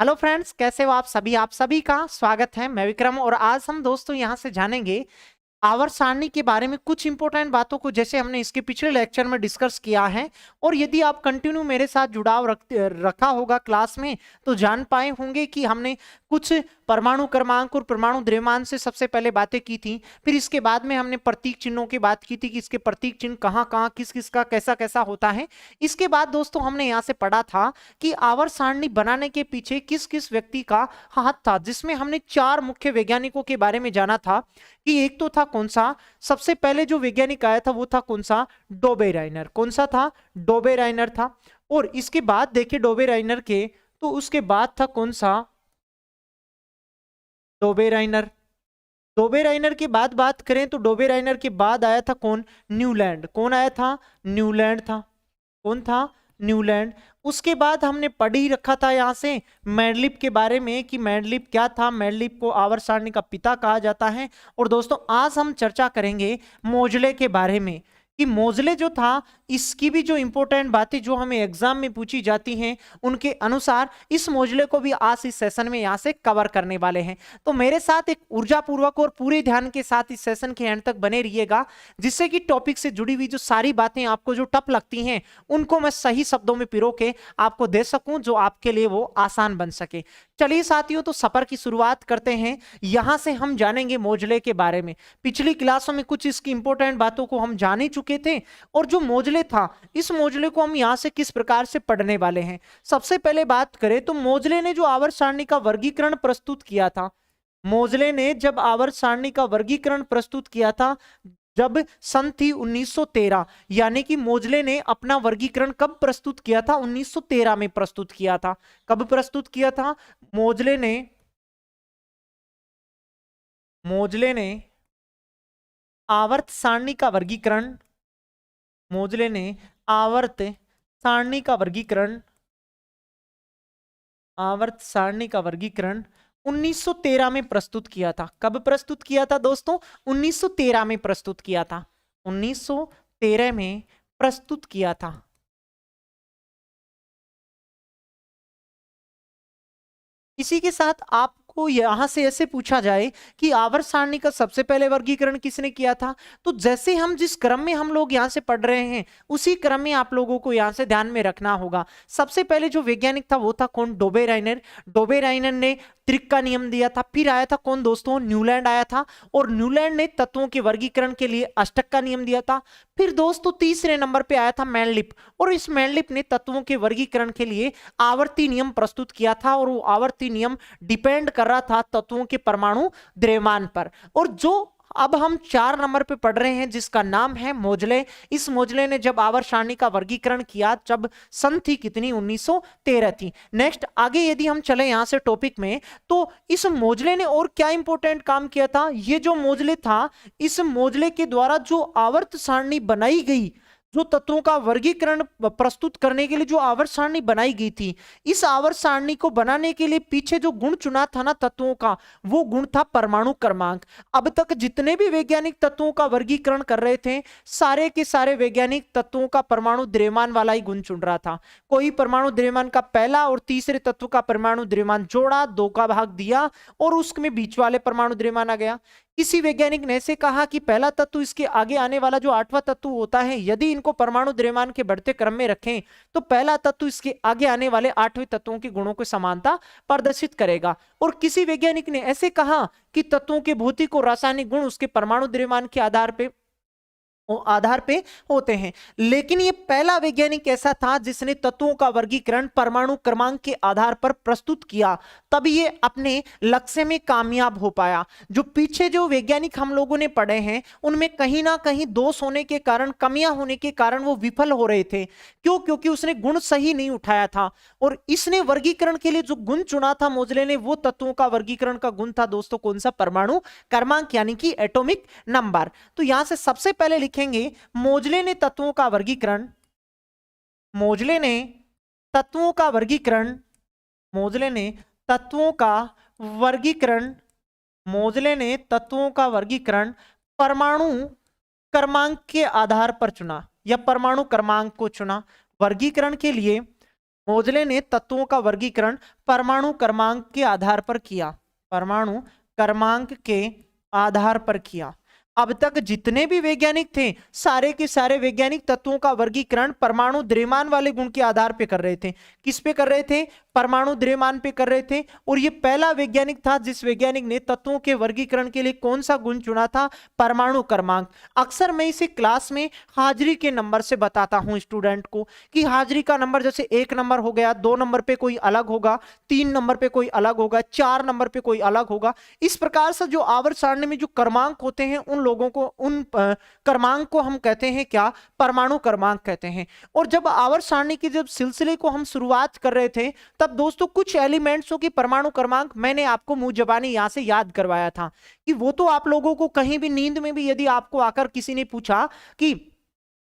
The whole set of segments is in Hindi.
हेलो फ्रेंड्स, कैसे हो आप सभी का स्वागत है। मैं विक्रम और आज हम दोस्तों यहां से जानेंगे आवर्त सारणी के बारे में कुछ इंपॉर्टेंट बातों को, जैसे हमने इसके पिछले लेक्चर में डिस्कस किया है। और यदि आप कंटिन्यू मेरे साथ जुड़ाव रखा होगा क्लास में, तो जान पाए होंगे कि हमने कुछ परमाणु क्रमांक और परमाणु द्रव्यमान से सबसे पहले बातें की थी। फिर इसके बाद में हमने प्रतीक चिन्हों की बात की थी कि इसके प्रतीक चिन्ह कहाँ कहाँ किस किस का कैसा कैसा होता है। इसके बाद दोस्तों हमने यहाँ से पढ़ा था कि आवर्त सारणी बनाने के पीछे किस किस व्यक्ति का हाथ था, जिसमें हमने 4 मुख्य वैज्ञानिकों के बारे में जाना था। कि एक तो था कौन सा, सबसे पहले जो वैज्ञानिक आया था वो था कौन सा, डोबे राइनर। कौन सा था, डोबे राइनर था। और इसके बाद देखिए डोबे राइनर के, तो उसके बाद था कौन सा, डोबे राइनर। डोबे राइनर की बात करें तो डोबे राइनर के बाद आया था कौन, न्यूलैंड। कौन आया था, न्यूलैंड था। कौन था, न्यूलैंड। उसके बाद हमने पढ़ ही रखा था यहां से मैंडलिप के बारे में कि मैंडलिप क्या था, मैंडलिप को आवर्त सारणी का पिता कहा जाता है। और दोस्तों आज हम चर्चा करेंगे मोजले के बारे में कि मोजले जो था, इसकी भी जो इंपॉर्टेंट बातें जो हमें एग्जाम में पूछी जाती हैं उनके अनुसार इस मोजले को भी आज इस सेशन में यहां से कवर करने वाले हैं। तो मेरे साथ एक ऊर्जा पूर्वक और पूरे ध्यान के साथ इस सेशन के एंड तक बने रहिएगा, जिससे कि टॉपिक से जुड़ी हुई जो सारी बातें आपको जो टफ लगती हैं उनको मैं सही शब्दों में पिरो के आपको दे सकूं, जो आपके लिए वो आसान बन सके। चलिए साथियों, तो सफर की शुरुआत करते हैं। यहां से हम जानेंगे मोजले के बारे में। पिछली क्लासों में कुछ इसकी इंपॉर्टेंट बातों को हम जान ही चुके थे, और जो मोजले था, इस मोजले को हम यहां से किस प्रकार से पढ़ने वाले हैं। सबसे पहले बात करें तो मोजले ने जो आवर्त सारणी का वर्गीकरण प्रस्तुत किया था, मोजले ने जब आवर्त सारणी का वर्गीकरण प्रस्तुत किया था, जब सन थी 1913, यानी कि मोजले ने अपना वर्गीकरण कब प्रस्तुत किया था, 1913 में प्रस्तुत किया था। कब प्रस्तुत किया था मोजले ने आवर्त सारणी का वर्गीकरण, मोजले ने आवर्त सारणी का वर्गीकरण, आवर्त सारणी का वर्गीकरण 1913 में प्रस्तुत किया था। कब प्रस्तुत किया था दोस्तों, 1913 में प्रस्तुत किया था। 1913 में प्रस्तुत किया था। इसी के साथ आपको यहां से ऐसे पूछा जाए कि आवर्त सारणी का सबसे पहले वर्गीकरण किसने किया था, तो जैसे हम जिस क्रम में हम लोग यहां से पढ़ रहे हैं उसी क्रम में आप लोगों को यहां से ध्यान में रखना होगा। सबसे पहले जो वैज्ञानिक था वो था कौन, डोबे राइनर। डोबे राइनर ने त्रिक का नियम दिया था। फिर आया था कौन दोस्तों, न्यूलैंड आया था, और न्यूलैंड ने तत्वों के वर्गीकरण के लिए अष्टक का नियम दिया था। फिर दोस्तों तीसरे नंबर पे आया था मैंडलिप, और इस मैंडलिप ने तत्वों के वर्गीकरण के लिए आवर्ती नियम प्रस्तुत किया था, और वो आवर्ती नियम डिपेंड कर रहा था तत्वों के परमाणु द्रव्यमान पर। और जो अब हम 4 नंबर पे पढ़ रहे हैं जिसका नाम है मोजले, इस मोजले ने जब आवर्त सारणी का वर्गीकरण किया, जब सन थी कितनी, 1913 थी। नेक्स्ट आगे यदि हम चले यहां से टॉपिक में, तो इस मोजले ने और क्या इंपॉर्टेंट काम किया था। ये जो मोजले था, इस मोजले के द्वारा जो आवर्त सारणी बनाई गई, जो तत्वों का वर्गीकरण प्रस्तुत करने के लिए जो आवर्त सारणी बनाई गई थी, इस आवर्त सारणी को बनाने के लिए पीछे जो गुण चुना था ना तत्वों का, वो गुण था परमाणु क्रमांक। अब तक जितने भी वैज्ञानिक तत्वों का वर्गीकरण कर रहे थे, सारे के सारे वैज्ञानिक तत्वों का परमाणु द्रव्यमान वाला ही गुण चुन रहा था। कोई परमाणु द्रव्यमान का पहला और तीसरे तत्व का परमाणु द्रव्यमान जोड़ा, 2 का भाग दिया, और उसमें बीच वाले परमाणु द्रव्यमान आ गया। किसी वैज्ञानिक ने ऐसे कहा कि पहला तत्व इसके आगे आने वाला जो 8वां तत्व होता है, यदि इनको परमाणु द्रव्यमान के बढ़ते क्रम में रखें तो पहला तत्व इसके आगे आने वाले 8वें तत्वों के गुणों को समानता प्रदर्शित करेगा। और किसी वैज्ञानिक ने ऐसे कहा कि तत्वों के भौतिक और रासायनिक गुण उसके परमाणु द्रव्यमान के आधार पे होते हैं। लेकिन ये पहला वैज्ञानिक ऐसा था जिसने तत्वों का वर्गीकरण परमाणु क्रमांक के आधार पर प्रस्तुत किया, तभी ये अपने लक्ष्य में कामयाब हो पाया। जो पीछे जो वैज्ञानिक हम लोगों ने पढ़े हैं उनमें कहीं ना कहीं दोष होने के कारण, कमियां होने के कारण वो विफल हो रहे थे। क्यों, क्योंकि उसने गुण सही नहीं उठाया था। और इसने वर्गीकरण के लिए जो गुण चुना था मोजले ने, वो तत्वों का वर्गीकरण का गुण था दोस्तों कौन सा, परमाणु क्रमांक, यानी कि एटॉमिक नंबर। तो यहां से सबसे पहले लिखेंगे मोजले ने तत्वों का वर्गीकरण, मोजले ने तत्वों का वर्गीकरण, मोजले ने तत्वों का वर्गीकरण, मोजले ने तत्वों का वर्गीकरण परमाणु क्रमांक के आधार पर चुना, या परमाणु क्रमांक को चुना। वर्गीकरण के लिए मोजले ने तत्वों का वर्गीकरण परमाणु क्रमांक के आधार पर किया। परमाणु क्रमांक के आधार पर किया। अब तक जितने भी वैज्ञानिक थे सारे के सारे वैज्ञानिक तत्वों का वर्गीकरण परमाणु द्रव्यमान वाले गुण के आधार पे कर रहे थे। किस पे कर रहे थे? परमाणु द्रव्यमान पे कर रहे थे। और ये पहला वैज्ञानिक था जिस वैज्ञानिक ने तत्वों के वर्गीकरण के लिए कौन सा गुण चुना था? परमाणु क्रमांक। अक्सर मैं इसे क्लास में हाजिरी के नंबर से बताता हूं स्टूडेंट को कि हाजिरी का नंबर जैसे 1 नंबर हो गया, 2 नंबर पे कोई अलग होगा, 3 नंबर पे कोई अलग होगा, 4 नंबर पे कोई अलग होगा। इस प्रकार से जो आवर्त सारणी में जो क्रमांक होते हैं उन लोगों को, उन क्रमांक को हम कहते हैं क्या? परमाणु क्रमांक कहते हैं। और जब आवर्त सारणी के जब सिलसिले को हम शुरुआत कर रहे थे तब दोस्तों कुछ एलिमेंट्सों की परमाणु क्रमांक मैंने आपको मुंह जबानी यहां से याद करवाया था कि वो तो आप लोगों को कहीं भी नींद में भी यदि आपको आकर किसी ने पूछा कि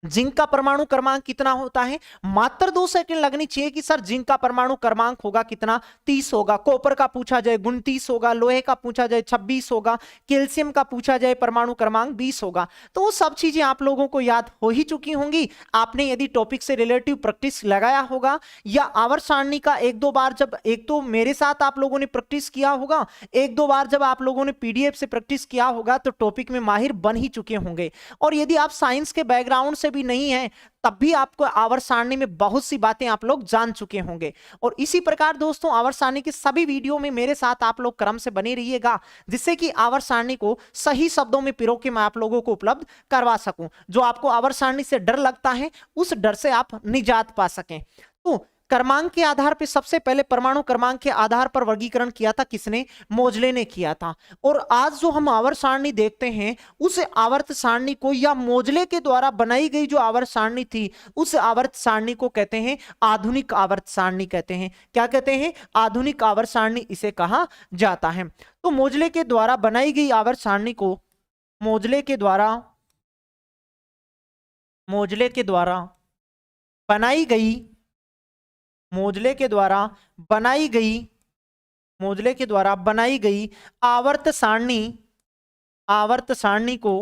जिंक का परमाणु क्रमांक कितना होता है, मात्र 2 सेकंड लगनी चाहिए कि सर जिंक का परमाणु क्रमांक होगा कितना? 30 होगा। कॉपर का पूछा जाए 29 होगा, लोहे का पूछा जाए 26 होगा, कैल्शियम का पूछा जाए परमाणु क्रमांक 20 होगा। तो वो सब चीजें आप लोगों को याद हो ही चुकी होंगी। आपने यदि टॉपिक से रिलेटिव प्रैक्टिस लगाया होगा या आवर्त सारणी का 1-2 बार, जब एक तो मेरे साथ आप लोगों ने प्रैक्टिस किया होगा, 1-2 बार जब आप लोगों ने पीडीएफ से प्रैक्टिस किया होगा तो टॉपिक में माहिर बन ही चुके होंगे। और यदि आप साइंस के बैकग्राउंड से भी नहीं है तब भी आपको आवर्त सारणी में बहुत सी बातें आप लोग जान चुके होंगे। और इसी प्रकार दोस्तों आवर्त सारणी के सभी वीडियो में मेरे साथ आप लोग क्रम से बने रहिएगा जिससे कि आवर्त सारणी को सही शब्दों में पिरो के मैं आप लोगों को उपलब्ध करवा सकूं। जो आपको आवर्त सारणी से डर लगता है उस डर से आप निजात पा सकें। तो क्रमांक के आधार पर सबसे पहले परमाणु क्रमांक के आधार पर वर्गीकरण किया था किसने? मोजले ने किया था। और आज जो हम आवर्त सारणी देखते हैं उस आवर्त सारणी को या मोजले के द्वारा बनाई गई जो आवर्त सारणी थी उस आवर्त सारणी को कहते हैं आधुनिक आवर्त सारणी कहते हैं। क्या कहते हैं? आधुनिक आवर्त सारणी इसे कहा जाता है। तो मोजले के द्वारा बनाई गई आवर्त सारणी को मोजले के द्वारा बनाई गई मोजले के द्वारा बनाई गई आवर्त सारणी को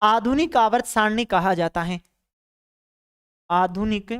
आधुनिक आवर्त सारणी कहा जाता है। आधुनिक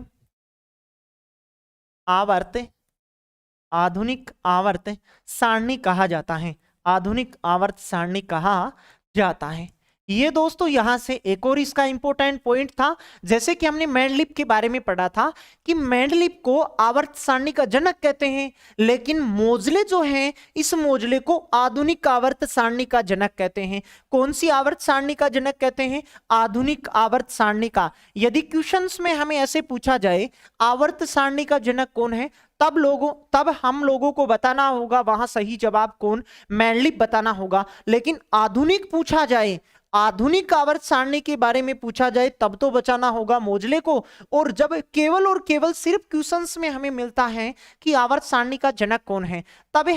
आवर्त सारणी कहा जाता है। आधुनिक आवर्त सारणी कहा जाता है। ये दोस्तों यहां से एक और इसका इंपॉर्टेंट पॉइंट था, जैसे कि हमने मेंडलीव के बारे में पढ़ा था कि मेंडलीव को आवर्त सारणी का जनक कहते हैं, लेकिन मोजले जो हैं इस मोजले को आधुनिक आवर्त सारणी का जनक कहते हैं। कौन सी आवर्त सारणी का जनक कहते हैं? आधुनिक आवर्त सारणी का। यदि क्वेश्चंस में हमें ऐसे पूछा जाए आवर्त सारणी का जनक कौन है तब हम लोगों को बताना होगा वहां सही जवाब कौन? मेंडलीव बताना होगा। लेकिन आधुनिक पूछा जाए, आधुनिक आवर्त सारणी के बारे में पूछा जाए तब तो बचाना होगा मोजले को। और जब केवल और केवल सिर्फ क्वेश्चंस में हमें मिलता है कि आवर्त सारणी का जनक कौन है तब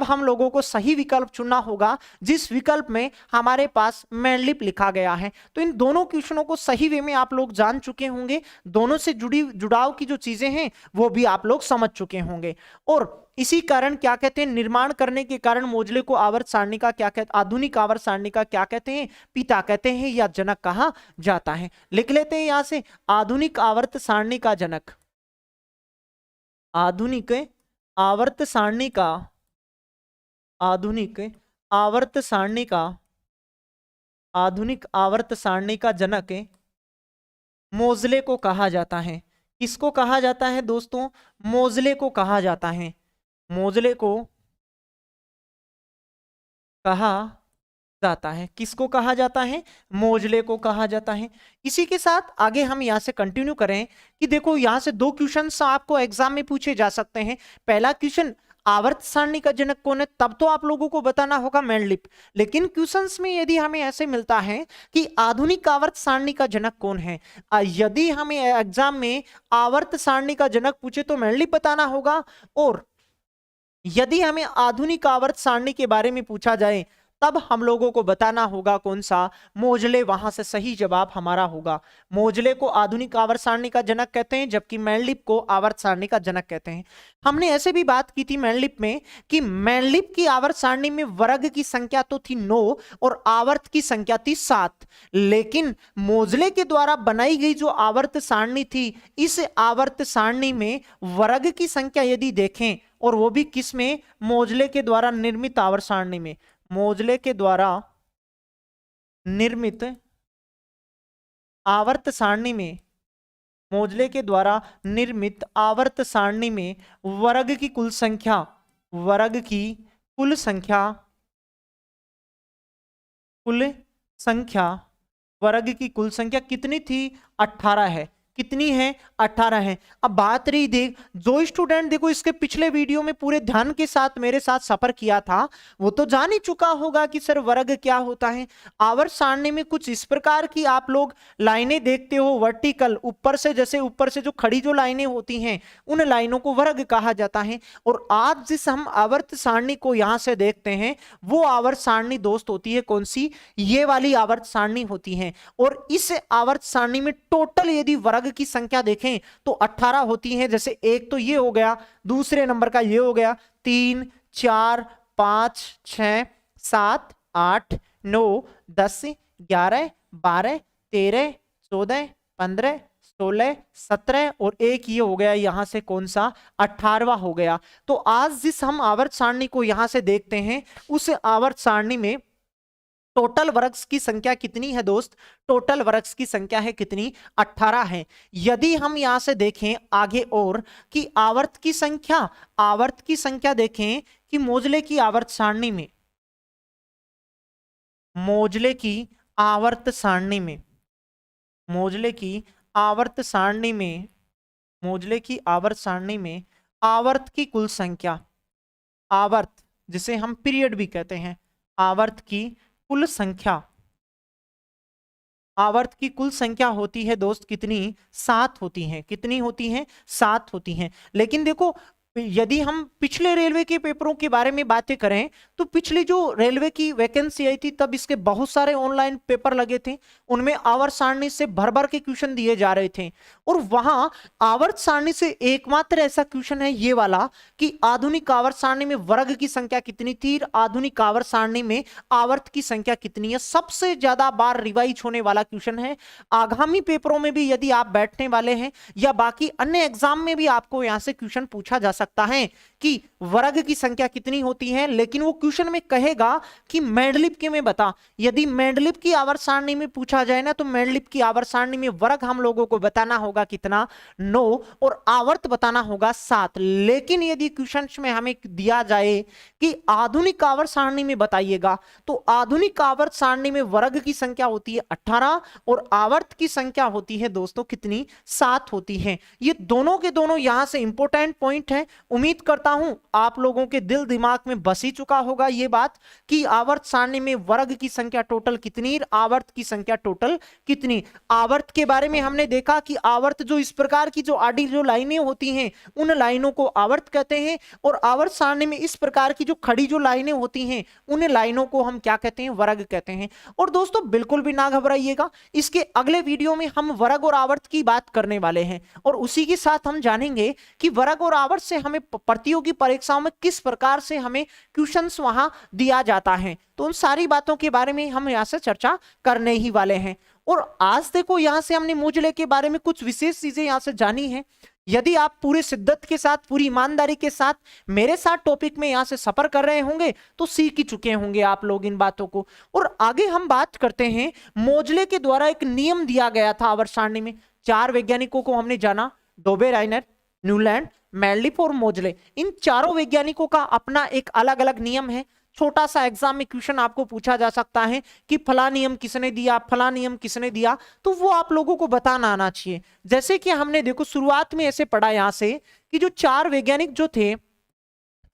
हम लोगों को सही विकल्प चुनना होगा जिस विकल्प में हमारे पास मेंडलीव लिखा गया है। तो इन दोनों क्वेश्चनों को सही वे में आप लोग जान चुके होंगे। दोनों से जुड़ाव की जो चीजें हैं वो भी आप लोग समझ चुके होंगे। और इसी कारण क्या कहते हैं? निर्माण करने के कारण मोजले को आवर्त सारणी का क्या कहते, आधुनिक आवर्त सारणी का क्या कहते हैं? पिता कहते हैं या जनक कहा जाता है। लिख लेते हैं यहां से आधुनिक आवर्त सारणी का जनक। आधुनिक आवर्त सारणी का जनक मोजले को कहा जाता है। किसको कहा जाता है दोस्तों? मोजले को कहा जाता है। मोजले को कहा जाता है। किसको कहा जाता है? मोजले को कहा जाता है। इसी के साथ आगे हम यहां से कंटिन्यू करें कि देखो यहां से 2 क्वेश्चंस आपको एग्जाम में पूछे जा सकते हैं। पहला क्वेश्चन आवर्त सारणी का जनक कौन है, तब तो आप लोगों को बताना होगा मेंडलीव। लेकिन क्वेश्चंस में यदि हमें ऐसे मिलता है कि आधुनिक आवर्त सारणी का जनक कौन है, यदि हमें एग्जाम में आवर्त सारणी का जनक पूछे तो मेंडलीव बताना होगा। और यदि हमें आधुनिक आवर्त सारणी के बारे में पूछा जाए तब हम लोगों को बताना होगा कौन सा मोजले, वहां से सही जवाब हमारा होगा। मोजले को आधुनिक आवर्त सारणी का जनक कहते हैं, जबकि मेंडलिप को आवर्त सारणी का जनक कहते हैं। हमने ऐसे भी बात की थी मेंडलिप में कि मेंडलिप की आवर्त सारणी में वर्ग की संख्या तो थी 9 और आवर्त की संख्या थी 7, लेकिन मोजले के द्वारा बनाई गई जो आवर्त सारणी थी, इस आवर्त सारणी में वर्ग की संख्या यदि देखें, और वो भी किस में, मोजले के द्वारा निर्मित आवर्त सारणी में, मोजले के द्वारा निर्मित आवर्त सारणी में, मोजले के द्वारा निर्मित आवर्त सारणी में वर्ग की कुल संख्या, वर्ग की कुल संख्या, कुल संख्या, वर्ग की कुल संख्या कितनी थी, 18 है। कितनी है, 18 है। अब बात रही, देख जो स्टूडेंट देखो इसके पिछले वीडियो में पूरे ध्यान के साथ मेरे साथ सफर किया था, वो तो जान ही चुका होगा कि सर वर्ग क्या होता है। आवर्त सारणी में कुछ इस प्रकार की आप लोग लाइनें देखते हो वर्टिकल, ऊपर से, जैसे ऊपर से जो खड़ी जो लाइनें होती हैं उन लाइनों को वर्ग कहा जाता है। और आज जिस हम आवर्त सारणी को यहां से देखते हैं वो आवर्त सारणी दोस्त होती है कौन सी, ये वाली आवर्त सारणी होती है। और इस आवर्त सारणी में टोटल यदि वर्ग की संख्या देखें तो 18 होती है। जैसे एक तो ये हो गया, दूसरे नंबर का ये हो गया, 3 4 5 6 7 8 9 10 11 12 13 14 15 16 17 और एक ये हो गया यहां से कौन सा, 18वां हो गया। तो आज जिस हम आवर्त सारणी को यहां से देखते हैं उस आवर्त सारणी में टोटल वर्ग्स की संख्या कितनी है दोस्त, टोटल वर्ग्स की संख्या है कितनी, 18 है। यदि हम यहां से देखें आगे और कि आवर्त की संख्या, आवर्त की संख्या देखें कि मोजले की आवर्त सारणी में, मोजले की आवर्त सारणी में, मोजले की आवर्त सारणी में, मोजले की आवर्त सारणी में आवर्त की कुल संख्या, आवर्त जिसे हम पीरियड भी कहते हैं, आवर्त की कुल संख्या, आवर्त की कुल संख्या होती है दोस्त कितनी, 7 होती है। कितनी होती है, 7 होती हैं। लेकिन देखो यदि हम पिछले रेलवे के पेपरों के बारे में बातें करें तो पिछली जो रेलवे की वैकेंसी आई थी तब इसके बहुत सारे ऑनलाइन पेपर लगे थे, उनमें आवर्त सारणी से भर भर के क्वेश्चन दिए जा रहे थे। और वहां आवर्त सारणी से एकमात्र ऐसा क्वेश्चन है ये वाला कि आधुनिक आवर्त सारणी में वर्ग की संख्या कितनी थी, आधुनिक आवर्त सारणी में आवर्त की संख्या कितनी है। सबसे ज्यादा बार रिवाइज होने वाला क्वेश्चन है। आगामी पेपरों में भी यदि आप बैठने वाले हैं या बाकी अन्य एग्जाम में भी आपको यहां से क्वेश्चन पूछा जा सकता है कि वर्ग की संख्या कितनी होती है, लेकिन वो क्वेश्चन में कहेगा कि मेंडलिप के में बता। यदि मेंडलिप की आवर्त सारणी में पूछा जाए ना तो मेंडलिप की आवर्त सारणी में वर्ग हम लोगों को बताना होगा कितना, 9, और आवर्त बताना होगा 7। लेकिन यदि क्वेश्चन में हमें दिया जाए कि आधुनिक आवर्त सारणी में बताइएगा तो आधुनिक आवर्त सारणी में वर्ग की संख्या होती है 18 और आवर्त की संख्या होती है दोस्तों कितनी, 7 होती है। ये दोनों के दोनों यहां से इंपॉर्टेंट पॉइंट है। उम्मीद करता हूं आप लोगों के दिल दिमाग में बस ही चुका होगा ये बात कि आवर्त सारणी में वर्ग की संख्या टोटल कितनी, आवर्त की संख्या टोटल कितनी। आवर्त के बारे में हमने देखा कि आवर्त जो इस प्रकार की जो आडी जो लाइनें होती हैं उन लाइनों को आवर्त कहते हैं, और आवर्त सारणी में इस प्रकार की जो खड़ी जो लाइनें होती हैं उन लाइनों को हम क्या कहते हैं, वर्ग कहते हैं। और दोस्तों बिल्कुल भी ना घबराइएगा, इसके अगले वीडियो में हम वर्ग और आवर्त की बात करने वाले हैं और उसी के साथ हम जानेंगे कि वर्ग और आवर्त से हमें प्रतियोगी परीक्षाओं में किस प्रकार से हमें क्वेश्चंस वहां दिया जाता है। तो उन सारी बातों के बारे में हम यहां से चर्चा करने ही वाले हैं। और आज देखो यहां से हमने मोजले के बारे में कुछ विशेष चीजें यहां से जानी है। यदि आप पूरे शिद्दत के साथ, पूरी ईमानदारी के साथ मेरे साथ टॉपिक में यहां से सफर कर रहे होंगे तो सीख ही चुके होंगे आप लोग इन बातों को। और आगे हम बात करते हैं, मोजले के द्वारा एक नियम दिया गया था आवर्त सारणी में। 4 वैज्ञानिकों को हमने जाना, डोबे, राइनर, न्यूलैंड, मेंडलिप और मोजले। इन चारों वैज्ञानिकों का अपना एक अलग अलग नियम है। छोटा सा एग्जाम में क्वेश्चन आपको पूछा जा सकता है कि फला नियम किसने दिया, फला नियम किसने दिया, तो वो आप लोगों को बताना आना चाहिए। जैसे कि हमने देखो शुरुआत में ऐसे पढ़ा यहां से कि जो 4 वैज्ञानिक जो थे,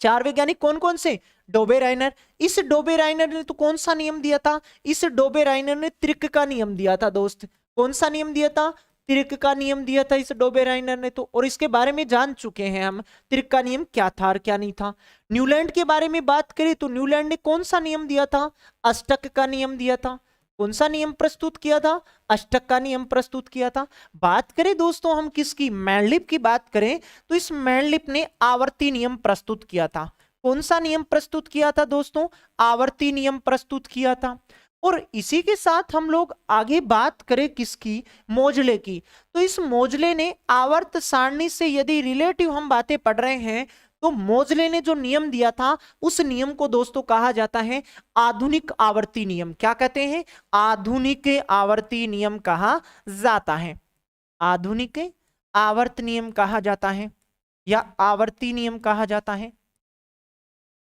4 वैज्ञानिक कौन कौन से, डोबे, राइनर। इस डोबे राइनर ने तो कौन सा नियम दिया था, इस डोबे राइनर ने त्रिक का नियम दिया था दोस्त। कौन सा नियम दिया था, तिर्क का नियम दिया था इस डोबेराइनर ने तो, और इसके बारे में जान चुके हैं हम तिर्क का नियम क्या था और क्या नहीं था। न्यूलैंड के बारे में बात करें तो न्यूलैंड ने कौन सा नियम दिया था? अष्टक का नियम दिया था। कौन सा नियम प्रस्तुत किया था? अष्टक का नियम प्रस्तुत किया था। बात करें दोस्तों हम किसकी, मैंडलिप की बात करें तो इस मैंडलिप ने आवर्ती नियम प्रस्तुत किया था। कौन सा नियम प्रस्तुत किया था दोस्तों? आवर्ती नियम प्रस्तुत किया था। और इसी के साथ हम लोग आगे बात करें किसकी, मोजले की, तो इस मोजले ने आवर्त सारणी से यदि रिलेटिव हम बातें पढ़ रहे हैं तो मोजले ने जो नियम दिया था उस नियम को दोस्तों कहा जाता है आधुनिक आवर्ती नियम। क्या कहते हैं? आधुनिक आवर्ती नियम कहा जाता है। आधुनिक आवर्त नियम कहा जाता है या आवर्ती नियम कहा जाता है।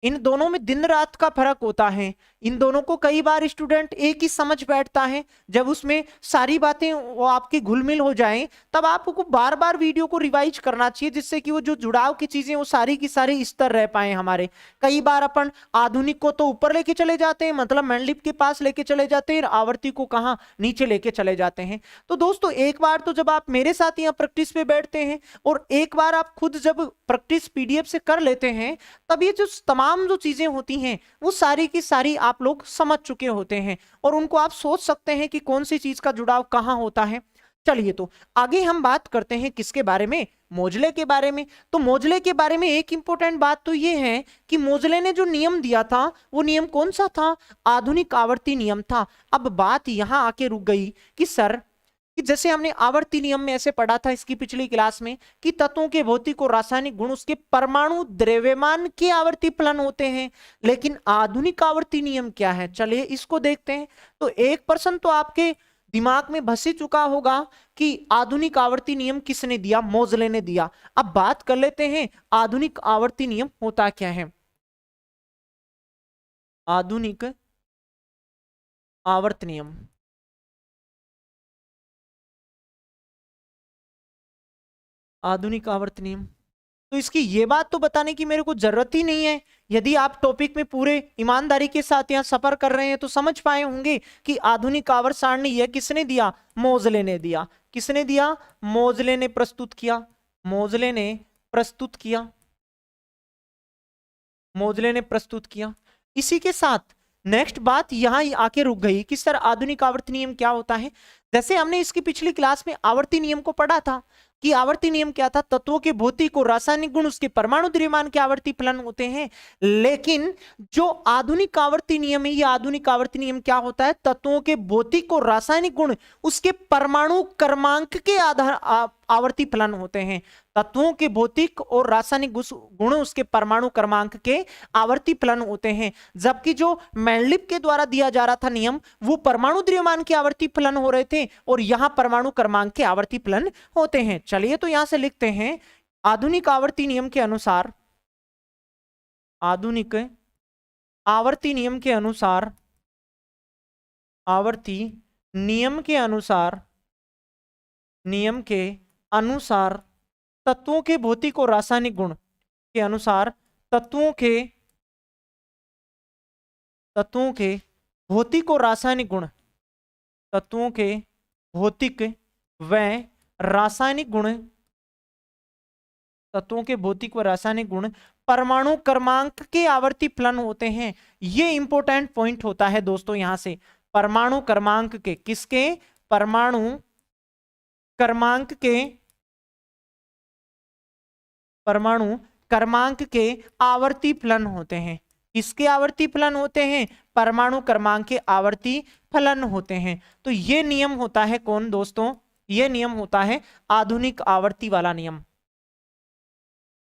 इन दोनों में दिन रात का फर्क होता है। इन दोनों को कई बार स्टूडेंट एक ही समझ बैठता है, जब उसमें सारी बातें वो आपकी घुलमिल हो जाएं तब आपको बार बार वीडियो को रिवाइज करना चाहिए, जिससे कि वो जो जुड़ाव की चीजें वो सारी की सारी स्तर रह पाए हमारे। कई बार अपन आधुनिक को तो ऊपर लेके चले जाते हैं, मतलब मैंडलिप के पास लेके चले जाते हैं, आवर्ती को कहाँ नीचे लेके चले जाते हैं। तो दोस्तों एक बार तो जब आप मेरे साथ यहाँ प्रैक्टिस पे बैठते हैं और एक बार आप खुद जब प्रैक्टिस पीडीएफ से कर लेते हैं तब ये जो तमाम जो चीजें होती हैं वो सारी की सारी आप लोग समझ चुके होते हैं और उनको आप सोच सकते हैं कि कौन सी चीज का जुड़ाव कहां होता है। चलिए तो आगे हम बात करते हैं किसके बारे में, मोजले के बारे में। तो मोजले के बारे में एक इंपॉर्टेंट बात तो ये है कि मोजले ने जो नियम दिया था वो नियम कौन सा था? आधुनिक आवर्ती नियम था। अब बात यहां आके रुक गई कि सर कि जैसे हमने आवर्ती नियम में ऐसे पढ़ा था इसकी पिछली क्लास में कि तत्वों के भौतिक और रासायनिक गुण उसके परमाणु द्रव्यमान के आवर्ती फलन होते हैं, लेकिन आधुनिक आवर्ती नियम क्या है? चलिए इसको देखते हैं। तो एक प्रश्न तो आपके दिमाग में भस ही चुका होगा कि आधुनिक आवर्ती नियम किसने दिया? मोजले ने दिया। अब बात कर लेते हैं आधुनिक आवर्ती नियम होता क्या है। आधुनिक आवर्त नियम, आधुनिक आवर्त नियम, तो इसकी ये बात तो बताने की मेरे को जरूरत ही नहीं है। यदि आप टॉपिक में पूरे ईमानदारी के साथ यहाँ सफर कर रहे हैं तो समझ पाए होंगे कि आधुनिक आवर्त सारणी यह किसने दिया? मोजले ने दिया। किसने दिया? मोजले ने प्रस्तुत किया। मोजले ने प्रस्तुत किया। मोजले ने प्रस्तुत किया। इसी के साथ नेक्स्ट बात यहां आके रुक गई कि सर आधुनिक आवर्ती नियम क्या होता है। जैसे हमने इसकी पिछली क्लास में आवर्ती नियम को पढ़ा था कि आवर्ती नियम क्या था? तत्वों के भौतिक और रासायनिक गुण उसके परमाणु द्रव्यमान के आवर्ती फलन होते हैं। लेकिन जो आधुनिक आवर्ती नियम है, ये आधुनिक आवर्ती नियम क्या होता है? तत्वों के भौतिक और रासायनिक गुण उसके परमाणु क्रमांक के आधार आवर्ती फलन होते हैं। तत्वों के भौतिक और रासायनिक गुण उसके परमाणु क्रमांक के आवर्ती फलन होते हैं, जबकि जो मैंडलिप के द्वारा दिया जा रहा था नियम वो परमाणु द्रव्यमान के आवर्ती फलन हो रहे थे और यहां परमाणु क्रमांक के आवर्ती फलन होते हैं। चलिए तो यहां से लिखते हैं आधुनिक आवर्ती नियम के अनुसार, आधुनिक आवर्ती नियम के अनुसार, आवर्ती नियम के अनुसार, नियम के अनुसार तत्वों के भौतिक और रासायनिक गुण के अनुसार तत्वों के भौतिक और रासायनिक गुण, तत्वों के भौतिक व रासायनिक गुण, तत्वों के भौतिक व रासायनिक गुण परमाणु क्रमांक के आवर्ती फलन होते हैं। ये इंपॉर्टेंट पॉइंट होता है दोस्तों यहां से, परमाणु क्रमांक के, किसके? परमाणु क्रमांक के, परमाणु क्रमांक के आवर्ती फलन होते हैं। किसके आवर्ती फलन होते हैं? परमाणु क्रमांक के आवर्ती फलन होते हैं। तो ये नियम होता है कौन दोस्तों? ये नियम होता है आधुनिक आवर्ती वाला नियम,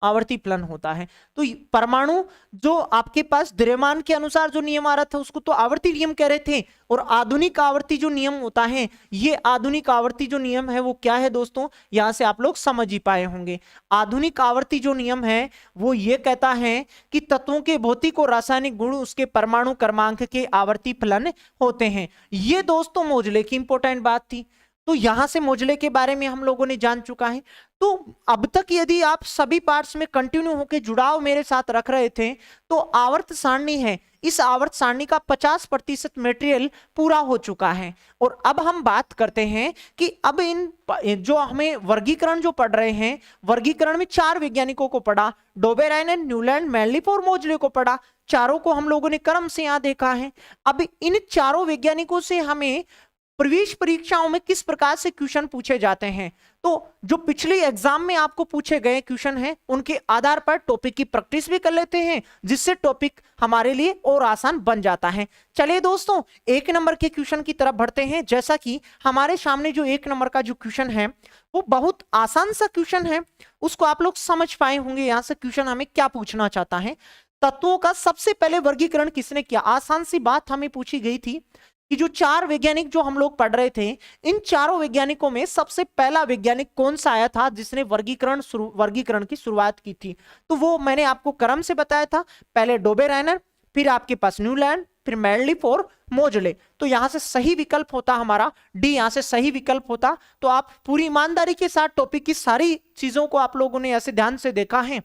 आवर्ती फलन होता है। तो परमाणु जो आपके पास द्रव्यमान के अनुसार जो नियम आ रहा था उसको तो आवर्ती नियम कह रहे थे, और आधुनिक आवर्ती जो नियम होता है, ये आधुनिक आवर्ती जो नियम है वो क्या है दोस्तों? यहां से आप लोग समझ ही पाए होंगे। आधुनिक आवर्ती जो नियम है वो ये कहता है कि तत्वों के भौतिक और रासायनिक गुण उसके परमाणु क्रमांक के आवर्ती फलन होते हैं। ये दोस्तों मोजले की इंपॉर्टेंट बात थी। तो यहां से मोजले के बारे में हम लोगों ने जान चुका है। तो अब तक यदि आप सभी पार्ट्स में कंटिन्यू होकर जुड़ाव मेरे साथ रख रहे थे तो आवर्त सारणी है, इस आवर्त सारणी का 50% मटेरियल पूरा हो चुका है। और अब हम बात करते हैं कि अब इन जो हमें वर्गीकरण जो पढ़ रहे हैं, वर्गीकरण में 4 वैज्ञानिकों को पढ़ा, डोबेराइनर, न्यूलैंड, मैनलिफ और मोजले को पढ़ा। चारों को हम लोगों ने क्रम से यहां देखा है। अब इन चारों वैज्ञानिकों से हमें प्रवेश परीक्षाओं में किस प्रकार से क्वेश्चन पूछे जाते हैं, तो जो पिछले एग्जाम में आपको पूछे गए क्वेश्चन हैं उनके आधार पर टॉपिक की प्रैक्टिस भी कर लेते हैं, जिससे टॉपिक हमारे लिए और आसान बन जाता है। चलिए दोस्तों 1 नंबर के क्वेश्चन की तरफ बढ़ते हैं। जैसा कि हमारे सामने जो 1 नंबर का जो क्वेश्चन है वो बहुत आसान सा क्वेश्चन है, उसको आप लोग समझ पाए होंगे। यहां से क्वेश्चन हमें क्या पूछना चाहता है, तत्वों का सबसे पहले वर्गीकरण किसने किया। आसान सी बात हमें पूछी गई थी कि जो 4 वैज्ञानिक जो हम लोग पढ़ रहे थे, इन चारों वैज्ञानिकों में सबसे पहला वैज्ञानिक कौन सा आया था जिसने वर्गीकरण की शुरुआत की थी। तो वो मैंने आपको क्रम से बताया था, पहले डोबेराइनर, फिर आपके पास न्यूलैंड, फिर मैनलिफ और मोजले। तो यहां से सही विकल्प होता हमारा डी, यहां से सही विकल्प होता। तो आप पूरी ईमानदारी के साथ टॉपिक की सारी चीजों को आप लोगों ने ऐसे ध्यान से देखा है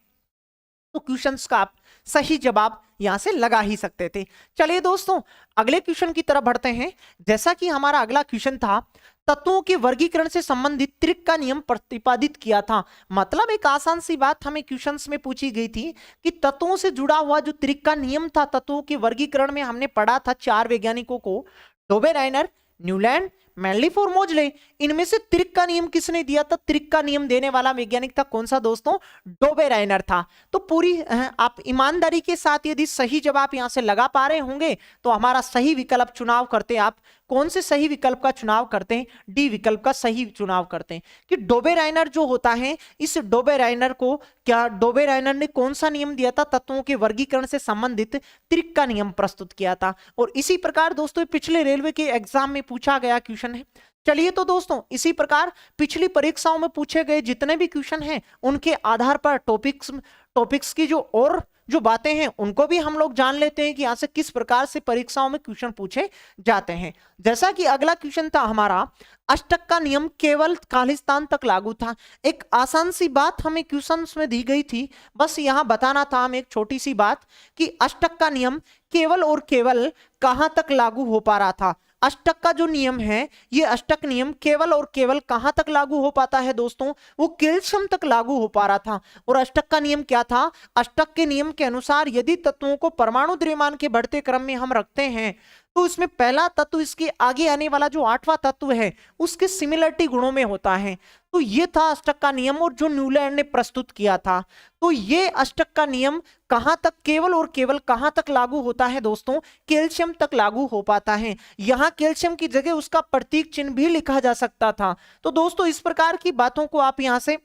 तो क्वेश्चंस का आप सही जवाब यहां से लगा ही सकते थे। चलिए दोस्तों अगले क्वेश्चन की तरफ बढ़ते हैं। जैसा कि हमारा अगला क्वेश्चन था, तत्वों के वर्गीकरण से संबंधित त्रिक का नियम प्रतिपादित किया था। मतलब एक आसान सी बात हमें क्वेश्चंस में पूछी गई थी कि तत्वों से जुड़ा हुआ जो त्रिक का नियम था, तत्वों के वर्गीकरण में हमने पढ़ा था 4 वैज्ञानिकों को, डोबेराइनर, न्यूलैंड, मैनलिफ और मोजले। इनमें से त्रिक का नियम किसने दिया था, त्रिक का नियम देने वाला वैज्ञानिक था कौन सा दोस्तों, डोबेराइनर था। तो पूरी आप ईमानदारी के साथ यदि सही जवाब यहां से लगा पा रहे होंगे तो हमारा सही विकल्प चुनाव करते हैं। आप कौन से सही विकल्प का चुनाव करते हैं, डी विकल्प का सही चुनाव करते हैं कि डोबेराइनर जो होता है, इस डोबेराइनर को क्या डोबेराइनर ने कौन सा नियम दिया था, तत्वों के वर्गीकरण से संबंधित त्रिक का नियम प्रस्तुत किया था। और इसी प्रकार दोस्तों पिछले रेलवे के एग्जाम में पूछा गया क्वेश्चन है। चलिए तो दोस्तों इसी प्रकार पिछली परीक्षाओं में पूछे गए जितने भी क्वेश्चन हैं उनके आधार पर टॉपिक्स की जो बातें हैं उनको भी हम लोग जान लेते हैं कि यहां से किस प्रकार से परीक्षाओं में क्वेश्चन पूछे जाते हैं। जैसा कि अगला क्वेश्चन था हमारा, अष्टक का नियम केवल खालिस्तान तक लागू था। एक आसान सी बात हमें क्वेश्चंस में दी गई थी, बस यहां बताना था हमें एक छोटी सी बात कि अष्टक का नियम केवल और केवल कहां तक लागू हो पा रहा था। अष्टक का जो नियम है, ये अष्टक नियम केवल और केवल कहां तक लागू हो पाता है दोस्तों, वो कैल्शियम तक लागू हो पा रहा था। और अष्टक का नियम क्या था, अष्टक के नियम के अनुसार यदि तत्वों को परमाणु द्रव्यमान के बढ़ते क्रम में हम रखते हैं तो इसमें पहला तत्व इसके आगे आने वाला जो 8वां तत्व है उसके सिमिलरिटी गुणों में होता है। तो ये था अष्टक का नियम और जो न्यूलैंड ने प्रस्तुत किया था। तो ये अष्टक का नियम कहां तक केवल और केवल कहां तक लागू होता है दोस्तों, कैल्शियम तक लागू हो पाता है। यहां कैल्शियम की जगह उसका प्रतीक चिन्ह भी लिखा जा सकता था। तो दोस्तों इस प्रकार की बातों को आप यहां से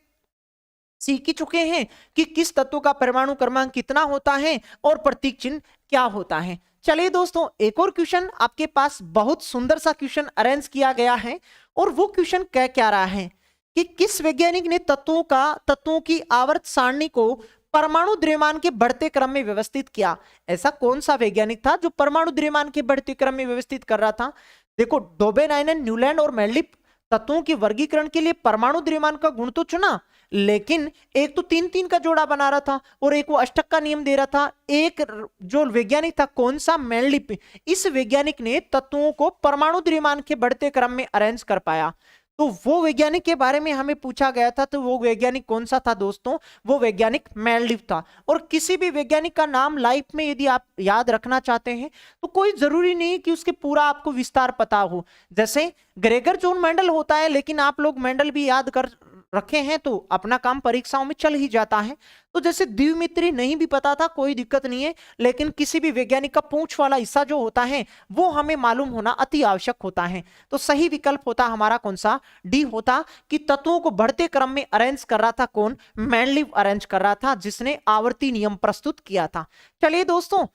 सीख ही चुके हैं कि किस तत्व का परमाणु क्रमांक कितना होता है और प्रतीक चिन्ह क्या होता है। चलिए दोस्तों एक और क्वेश्चन आपके पास बहुत सुंदर सा क्वेश्चन अरेंज किया गया है और वो क्वेश्चन कह क्या रहा है कि किस वैज्ञानिक ने तत्वों की आवर्त सारणी को परमाणु द्रव्यमान के बढ़ते क्रम में व्यवस्थित किया। ऐसा कौन सा वैज्ञानिक था जो परमाणु द्रव्यमान के बढ़ते क्रम में व्यवस्थित कर रहा था। देखो डोबेराइनर, न्यूलैंड और मैनलिफ तत्वों के वर्गीकरण के लिए परमाणु द्रव्यमान का गुण तो चुना, लेकिन एक तो 3-3 का जोड़ा बना रहा था और एक वो अष्टक का नियम दे रहा था। एक जो वैज्ञानिक था कौन सा, मैनलिफ, इस वैज्ञानिक ने तत्वों को परमाणु द्रव्यमान के बढ़ते क्रम में अरेंज कर पाया। तो वो वैज्ञानिक के बारे में हमें पूछा गया था, तो वो वैज्ञानिक कौन सा था दोस्तों, वो वैज्ञानिक मैनलिफ था। और किसी भी वैज्ञानिक का नाम लाइफ में यदि आप याद रखना चाहते हैं तो कोई जरूरी नहीं कि उसके पूरा आपको विस्तार पता हो। जैसे ग्रेगर जॉन मेंडल होता है, लेकिन आप लोग मेंडल भी याद कर रखे हैं तो अपना काम परीक्षाओं में चल ही जाता है। तो जैसे द्विमित्री नहीं भी पता था कोई दिक्कत नहीं है, लेकिन किसी भी वैज्ञानिक का पूंछ वाला हिस्सा जो होता है वो हमें मालूम होना अति आवश्यक होता है। तो सही विकल्प होता हमारा कौन सा, डी होता कि तत्वों को बढ़ते क्रम में अरेंज कर रहा था कौन, मैनलिफ अरेंज कर रहा था जिसने आवर्ती नियम प्रस्तुत किया था। चलिए दोस्तों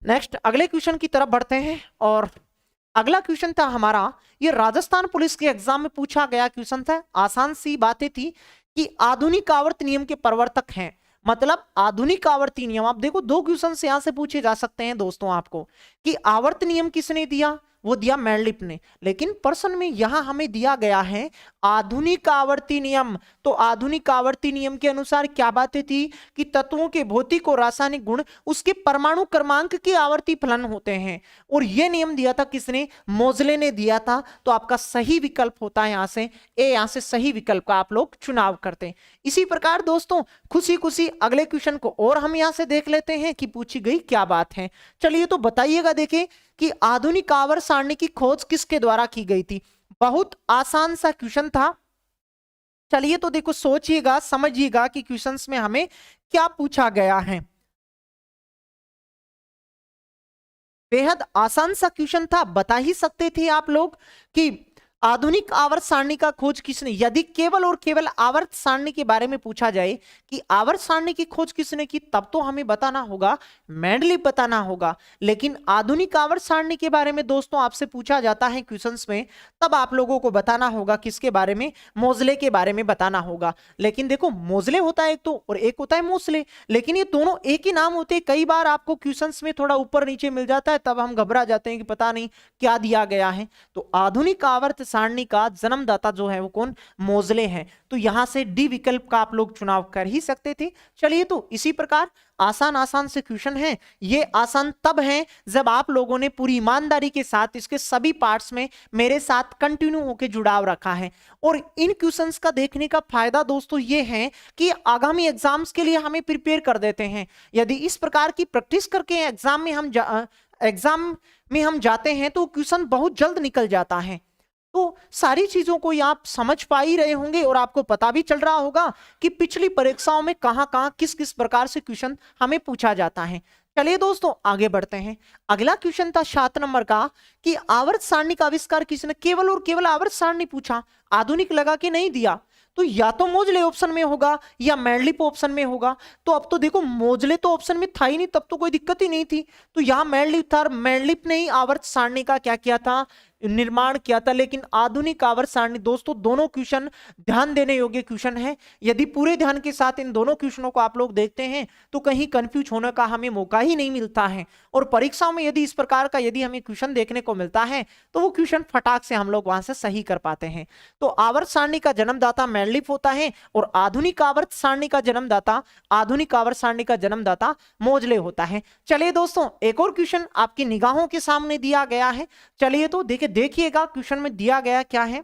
नेक्स्ट अगले क्वेश्चन की तरफ बढ़ते हैं और अगला क्वेश्चन था हमारा, ये राजस्थान पुलिस के एग्जाम में पूछा गया क्वेश्चन था। आसान सी बातें थी कि आधुनिक आवर्त नियम के प्रवर्तक हैं, मतलब आधुनिक आवर्ती नियम। आप देखो 2 क्वेश्चन यहां से पूछे जा सकते हैं दोस्तों आपको कि आवर्त नियम किसने दिया, वो दिया मेंडलिप ने। लेकिन प्रश्न में यहां हमें दिया गया है आधुनिक आवर्ती नियम। तो आधुनिक आवर्ती नियम के अनुसार क्या बातें थी कि तत्वों के भौतिक और रासायनिक गुण उसके परमाणु क्रमांक के आवर्ती फलन होते हैं। और यह नियम दिया था किसने? मोजले ने दिया था। तो आपका सही विकल्प होता है यहां से ए, यहां से सही विकल्प का आप लोग चुनाव करते हैं। इसी प्रकार दोस्तों खुशी खुशी अगले क्वेश्चन को और हम यहां से देख लेते हैं कि पूछी गई क्या बात है। चलिए तो बताइएगा, देखें कि आधुनिक आवर्त सारणी की खोज किसके द्वारा की गई थी। बहुत आसान सा क्वेश्चन था। चलिए तो देखो, सोचिएगा, समझिएगा कि क्वेश्चंस में हमें क्या पूछा गया है। बेहद आसान सा क्वेश्चन था, बता ही सकते थे आप लोग कि आधुनिक आवर्त सारणी का खोज किसने। यदि केवल और केवल आवर्त सारणी के बारे में पूछा जाए कि आवर्त सारणी की खोज किसने की, तब तो हमें बताना होगा मेंडलीव बताना होगा। लेकिन आधुनिक आवर्त सारणी के बारे में दोस्तों आपसे पूछा जाता है क्वेश्चंस में, तब आप लोगों को बताना होगा किसके बारे में, मोजले के बारे में बताना होगा। लेकिन देखो मोजले होता है एक तो, और एक होता है मोसले, लेकिन ये दोनों एक ही नाम होते हैं। कई बार आपको क्वेश्चंस में थोड़ा ऊपर नीचे मिल जाता है, तब हम घबरा जाते हैं कि पता नहीं क्या दिया गया है। तो आधुनिक आवर्त सारणी का जन्मदाता जो है वो कौन? मोजले हैं। तो यहां से डी विकल्प का आप लोग चुनाव कर ही सकते थे। चलिए तो इसी प्रकार आसान आसान से क्वेश्चन हैं। ये आसान तब हैं जब आप लोगों ने पूरी ईमानदारी के साथ इसके सभी पार्ट्स में मेरे साथ कंटिन्यू होकर जुड़ाव रखा है। और इन क्वेश्चंस का देखने का फायदा दोस्तों ये है कि आगामी एग्जाम्स के लिए हमें प्रिपेयर कर देते हैं। यदि इस प्रकार की प्रैक्टिस करके एग्जाम में हम जाते हैं तो क्वेश्चन बहुत जल्द निकल जाता है। तो सारी चीजों को आप समझ पा ही रहे होंगे और आपको पता भी चल रहा होगा कि पिछली परीक्षाओं में कहां किस किस प्रकार से क्वेश्चन हमें पूछा जाता है। चलिए दोस्तों आगे बढ़ते हैं। अगला क्वेश्चन था 7 नंबर का कि आवर्त सारणी का आविष्कार किसने। केवल और केवल आवर्त सारणी पूछा, आधुनिक लगा के नहीं दिया। तो या तो मोजले ऑप्शन में होगा या मेंडलिप ऑप्शन में होगा। तो अब तो देखो मोजले तो ऑप्शन में था ही नहीं, तब तो कोई दिक्कत ही नहीं थी। तो यहां मेंडलिप था, मेंडलिप ने ही आवर्त सारणी का क्या किया था, निर्माण किया था। लेकिन आधुनिक आवर्त सारणी दोस्तों दोनों क्वेश्चन ध्यान देने योग्य क्वेश्चन है। यदि पूरे ध्यान के साथ इन दोनों क्वेश्चनों को आप लोग देखते हैं तो कहीं कंफ्यूज होने का हमें मौका ही नहीं मिलता है। और परीक्षाओं में यदि इस प्रकार का यदि हमें क्वेश्चन देखने को मिलता है तो वो क्वेश्चन फटाक से हम लोग वहां से सही कर पाते हैं। तो आवर्त सारणी का जन्मदाता मेंडलिप होता है और आधुनिक आवर्त सारणी का जन्मदाता मोजले होता है। चलिए दोस्तों एक और क्वेश्चन आपकी निगाहों के सामने दिया गया है। चलिए तो देखिएगा क्वेश्चन में दिया गया क्या है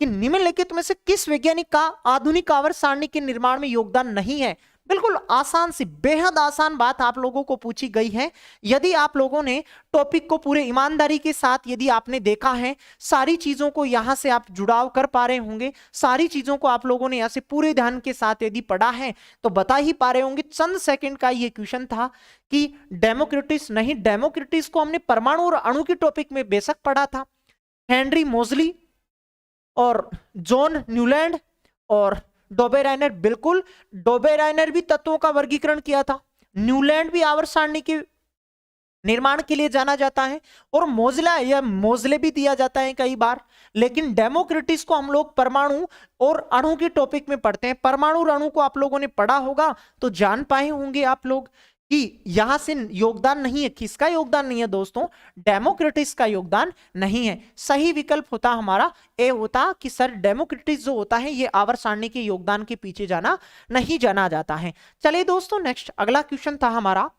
कि निम्नलिखित में से किस वैज्ञानिक का आधुनिक आवर्त सारणी के निर्माण में योगदान नहीं है। बिल्कुल आसान सी, बेहद आसान बात आप लोगों को पूछी गई है। यदि आप लोगों ने टॉपिक को पूरे ईमानदारी के साथ यदि आपने देखा है, सारी चीजों को यहां से आप जुड़ाव कर पा रहे होंगे, सारी चीजों को आप लोगों ने यहां से पूरे ध्यान के साथ यदि पढ़ा है तो बता ही पा रहे होंगे। चंद सेकंड का ये क्वेश्चन था कि डेमोक्रिटस नहीं, डेमोक्रिटस को हमने परमाणु और अणु के टॉपिक में बेशक पढ़ा था। हेनरी मोजली और जॉन न्यूलैंड और डोबेराइनर, बिल्कुल डोबेराइनर भी तत्वों का वर्गीकरण किया था। न्यूलैंड भी आवर्त सारणी के निर्माण के लिए जाना जाता है और मोजला या मोजले भी दिया जाता है कई बार। लेकिन डेमोक्रिटस को हम लोग परमाणु और अणु के टॉपिक में पढ़ते हैं। परमाणु और अणु को आप लोगों ने पढ़ा होगा तो जान पाए होंगे आप लोग कि यहां से योगदान नहीं है। किसका योगदान नहीं है दोस्तों? डेमोक्रिटस का योगदान नहीं है। सही विकल्प होता हमारा ए होता कि सर डेमोक्रिटस जो होता है ये आवर्त सारणी के योगदान के पीछे नहीं जाना जाता है। चलिए दोस्तों नेक्स्ट अगला क्वेश्चन था हमारा,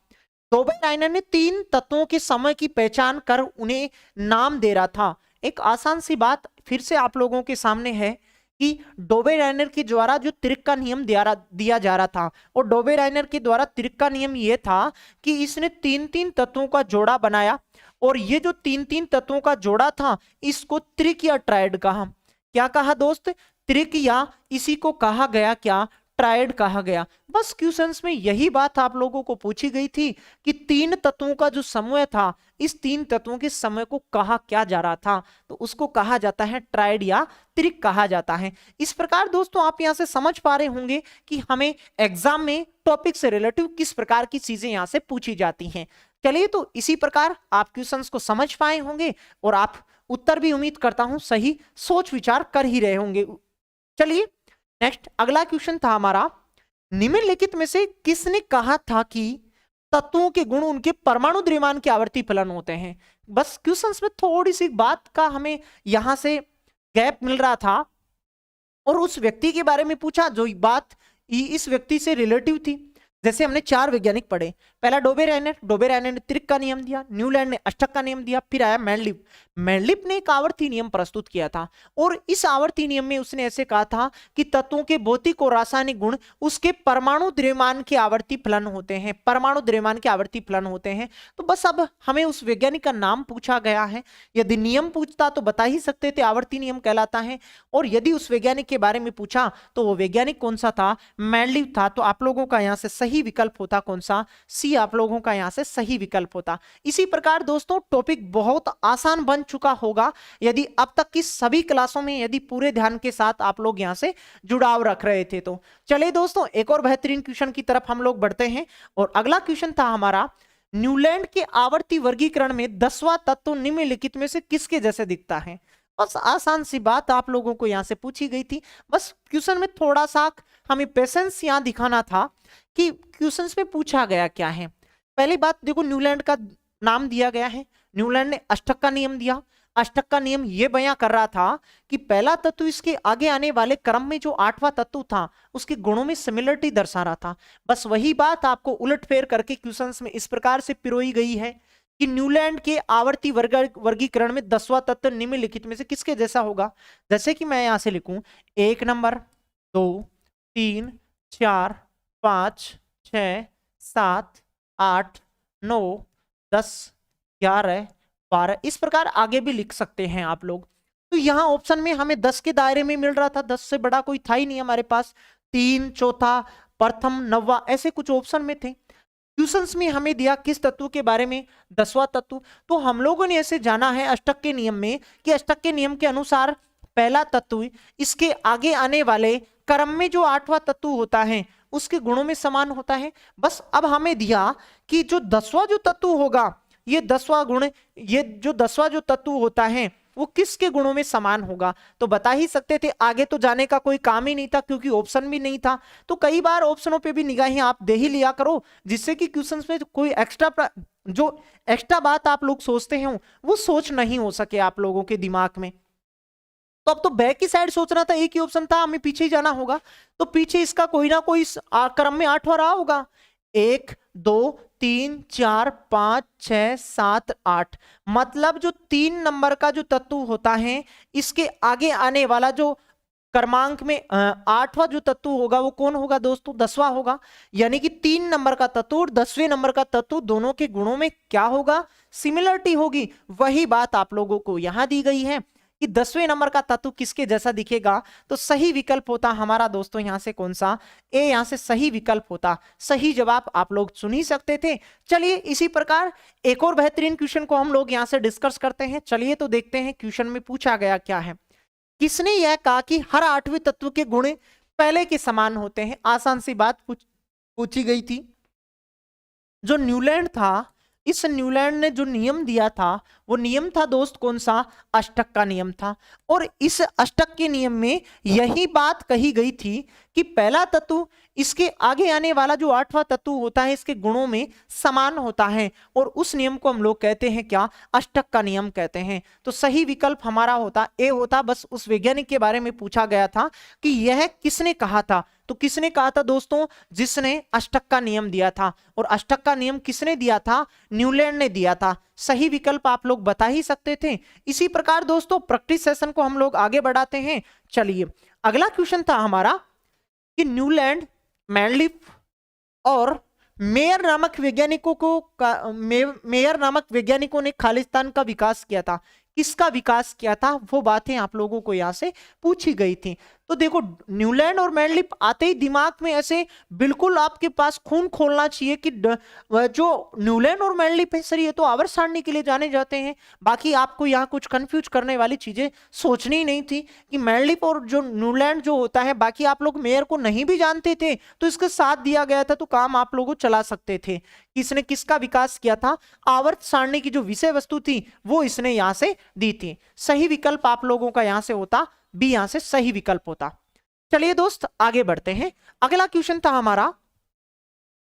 डोबेराइनर ने 3 तत्वों के समय की पहचान कर उन्हें नाम दे रहा था। एक आसान सी बात फिर से आप लोगों के सामने है कि डोबेराइनर के द्वारा जो त्रिक का नियम दिया जा रहा था, और डोबेराइनर के द्वारा त्रिक का नियम यह था कि इसने 3-3 तत्वों का जोड़ा बनाया और ये जो 3-3 तत्वों का जोड़ा था इसको त्रिक या ट्रायड कहा। क्या कहा दोस्त? त्रिक, या इसी को कहा गया क्या? ट्रायड कहा गया। बस क्वेश्चंस में यही बात आप लोगों को पूछी गई थी कि 3 तत्वों का जो समूह था, इस 3 तत्वों के समूह को कहा क्या जा रहा था, तो उसको कहा जाता है ट्रायड या त्रिक कहा जाता है। इस प्रकार दोस्तों आप यहां से समझ पा रहे होंगे कि हमें एग्जाम में टॉपिक से रिलेटिव किस प्रकार की चीजें यहां से पूछी जाती हैं। चलिए तो इसी प्रकार आप क्वेश्चंस को समझ पाए होंगे और आप उत्तर भी उम्मीद करता हूं सही सोच विचार कर ही रहे होंगे। चलिए नेक्स्ट अगला क्वेश्चन था हमारा, निम्नलिखित में से किसने कहा था कि तत्वों के गुण उनके परमाणु द्रव्यमान के आवर्ती फलन होते हैं। बस क्वेश्चंस में थोड़ी सी बात का हमें यहां से गैप मिल रहा था, और उस व्यक्ति के बारे में पूछा जो बात इस व्यक्ति से रिलेटिव थी। जैसे हमने 4 वैज्ञानिक पढ़े, पहला डोबेरायनर ने त्रिक का नियम दिया, न्यूलैंड ने अष्टक का नियम दिया, फिर आया मेंडलिप। मेंडलिप ने एक आवर्ती नियम प्रस्तुत किया था, और इस आवर्ती नियम में उसने ऐसे कहा था कि तत्वों के भौतिक और रासायनिक गुण उसके परमाणु द्रव्यमान के आवर्ती फलन होते हैं, परमाणु द्रव्यमान के आवर्ती फलन होते हैं। तो बस अब हमें उस वैज्ञानिक का नाम पूछा गया है, यदि नियम पूछता तो बता ही सकते थे आवर्ती नियम कहलाता है, और यदि उस वैज्ञानिक के बारे में पूछा तो वो वैज्ञानिक कौन सा था, मेंडलिप था। तो आप लोगों का यहाँ से सही विकल्प होता कौन सा, सी आप लोगों का यहाँ से सही विकल्प होता। इसी प्रकार दोस्तों टॉपिक बहुत आसान बन चुका होगा यदि अब तक की सभी क्लासों में यदि पूरे ध्यान के साथ आप लोग यहां से जुड़ाव रख रहे थे। तो चलिए दोस्तों एक और बेहतरीन क्वेश्चन की तरफ हम लोग बढ़ते हैं, और अगला क्वेश्चन था हमारा, न्यूलैंड के आवर्ती वर्गीकरण में 10वां तत्व निम्नलिखित में से किसके जैसे दिखता है। बस आसान सी बात आप लोगों को यहां से पूछी गई थी, बस क्वेश्चन में थोड़ा सा हमें पेशेंस यहां दिखाना था कि क्वेश्चंस में पूछा गया क्या है। पहली बात देखो, न्यूलैंड का नाम दिया गया है, न्यूलैंड ने अष्टक का नियम दिया। अष्टक का नियम यह बयां कर रहा था कि पहला तत्व इसके आगे आने वाले क्रम में जो 8वां तत्व था उसके गुणों में सिमिलरिटी दर्शा रहा था। बस वही बात आपको उलटफेर करके क्वेश्चंस में इस प्रकार से पिरोई गई है कि न्यूलैंड के आवर्ती वर्गीकरण में 10वां तत्व निम्नलिखित में से किसके जैसा होगा। जैसे कि मैं यहां से लिखूं 1 नंबर, 2, 3, 4, 5, 6, 7, 8, 9, 10, 11, 12, इस प्रकार आगे भी लिख सकते हैं आप लोग। तो यहां ऑप्शन में हमें 10 के दायरे में मिल रहा था, 10 से बड़ा कोई था ही नहीं हमारे पास, 3, चौथा, प्रथम, नौवां, ऐसे कुछ ऑप्शन में थे। क्वेश्चंस में हमें दिया किस तत्व के बारे में, 10वां तत्व। तो हम लोगों ने ऐसे जाना है अष्टक के नियम में कि अष्टक के नियम के अनुसार पहला तत्व इसके आगे आने वाले क्रम में जो 8वां तत्व होता है उसके गुणों में समान होता है। बस अब हमें दिया कि जो 10वां जो तत्व होगा, ये 10वां गुण, ये जो 10वां जो तत्व होता है वो किसके गुणों में समान होगा। तो बता ही सकते थे, आगे तो जाने का कोई काम ही नहीं था क्योंकि ऑप्शन भी नहीं था। तो कई बार ऑप्शनों पे भी निगाहें आप दे ही लिया करो, जिससे कि क्वेश्चंस में कोई एक्स्ट्रा बात आप लोग सोचते हैं वो सोच नहीं हो सके आप लोगों के दिमाग में। तो अब तो बैक की साइड सोचना था, एक ही ऑप्शन था, हमें पीछे ही जाना होगा। तो पीछे इसका कोई ना कोई क्रम में 8वां रहा होगा, 1, 2, 3, 4, 5, 6, 7, 8। मतलब जो 3 नंबर का जो तत्व होता है इसके आगे आने वाला जो क्रमांक में 8वां जो तत्व होगा वो कौन होगा दोस्तों, 10वां होगा। यानी कि 3 नंबर का तत्व और 10वें नंबर का तत्व दोनों के गुणों में क्या होगा, सिमिलरिटी होगी। वही बात आप लोगों को यहां दी गई है कि 10वें नंबर का तत्व किसके जैसा दिखेगा। तो सही विकल्प होता हमारा दोस्तों यहां से कौन सा, ए यहां से सही विकल्प होता। सही जवाब आप लोग सुन ही सकते थे। चलिए इसी प्रकार एक और बेहतरीन क्वेश्चन को हम लोग यहां से डिस्कस करते हैं। चलिए तो देखते हैं क्वेश्चन में पूछा गया क्या है। किसने यह कहा कि हर 8वें तत्व के गुण पहले के समान होते हैं। आसान सी बात पूछी गई थी। जो न्यूलैंड था, इस न्यूलैंड ने जो नियम दिया था वो नियम था दोस्त कौन सा, अष्टक का नियम था। और इस अष्टक के नियम में यही बात कही गई थी कि पहला तत्व इसके आगे आने वाला जो 8वां तत्व होता है इसके गुणों में समान होता है, और उस नियम को हम लोग कहते हैं क्या, अष्टक का नियम कहते हैं। तो सही विकल्प हमारा होता ए होता। बस उस वैज्ञानिक के बारे में पूछा गया था कि यह किसने कहा था। तो किसने कहा था दोस्तों, जिसने अष्टक का नियम दिया था। और अष्टक का नियम किसने दिया था, न्यूलैंड ने दिया था। सही विकल्प आप लोग बता ही सकते थे। इसी प्रकार दोस्तों प्रैक्टिस सेशन को हम लोग आगे बढ़ाते हैं। चलिए अगला क्वेश्चन था हमारा कि न्यूलैंड, मेंडलिप और मेयर नामक वैज्ञानिकों ने खालिस्तान का विकास किया था। किसका विकास किया था वो बातें आप लोगों को यहां से पूछी गई थी। तो देखो न्यूलैंड और मेंडलिप आते ही दिमाग में ऐसे बिल्कुल आपके पास खून खोलना चाहिए कि जो न्यूलैंड और मेंडलिप है सर ये तो आवर्त सारणी के लिए जाने जाते हैं। बाकी आपको यहाँ कुछ कंफ्यूज करने वाली चीजें सोचनी ही नहीं थी कि मेंडलिप और जो न्यूलैंड जो होता है, बाकी आप लोग मेयर को नहीं भी जानते थे तो इसके साथ दिया गया था तो काम आप लोगों चला सकते थे। इसने किसका विकास किया था, आवर्त सारणी की जो विषय वस्तु थी वो इसने यहां से दी थी। सही विकल्प आप लोगों का यहां से होता बी, यहां से सही विकल्प होता। चलिए दोस्त आगे बढ़ते हैं। अगला क्वेश्चन था हमारा,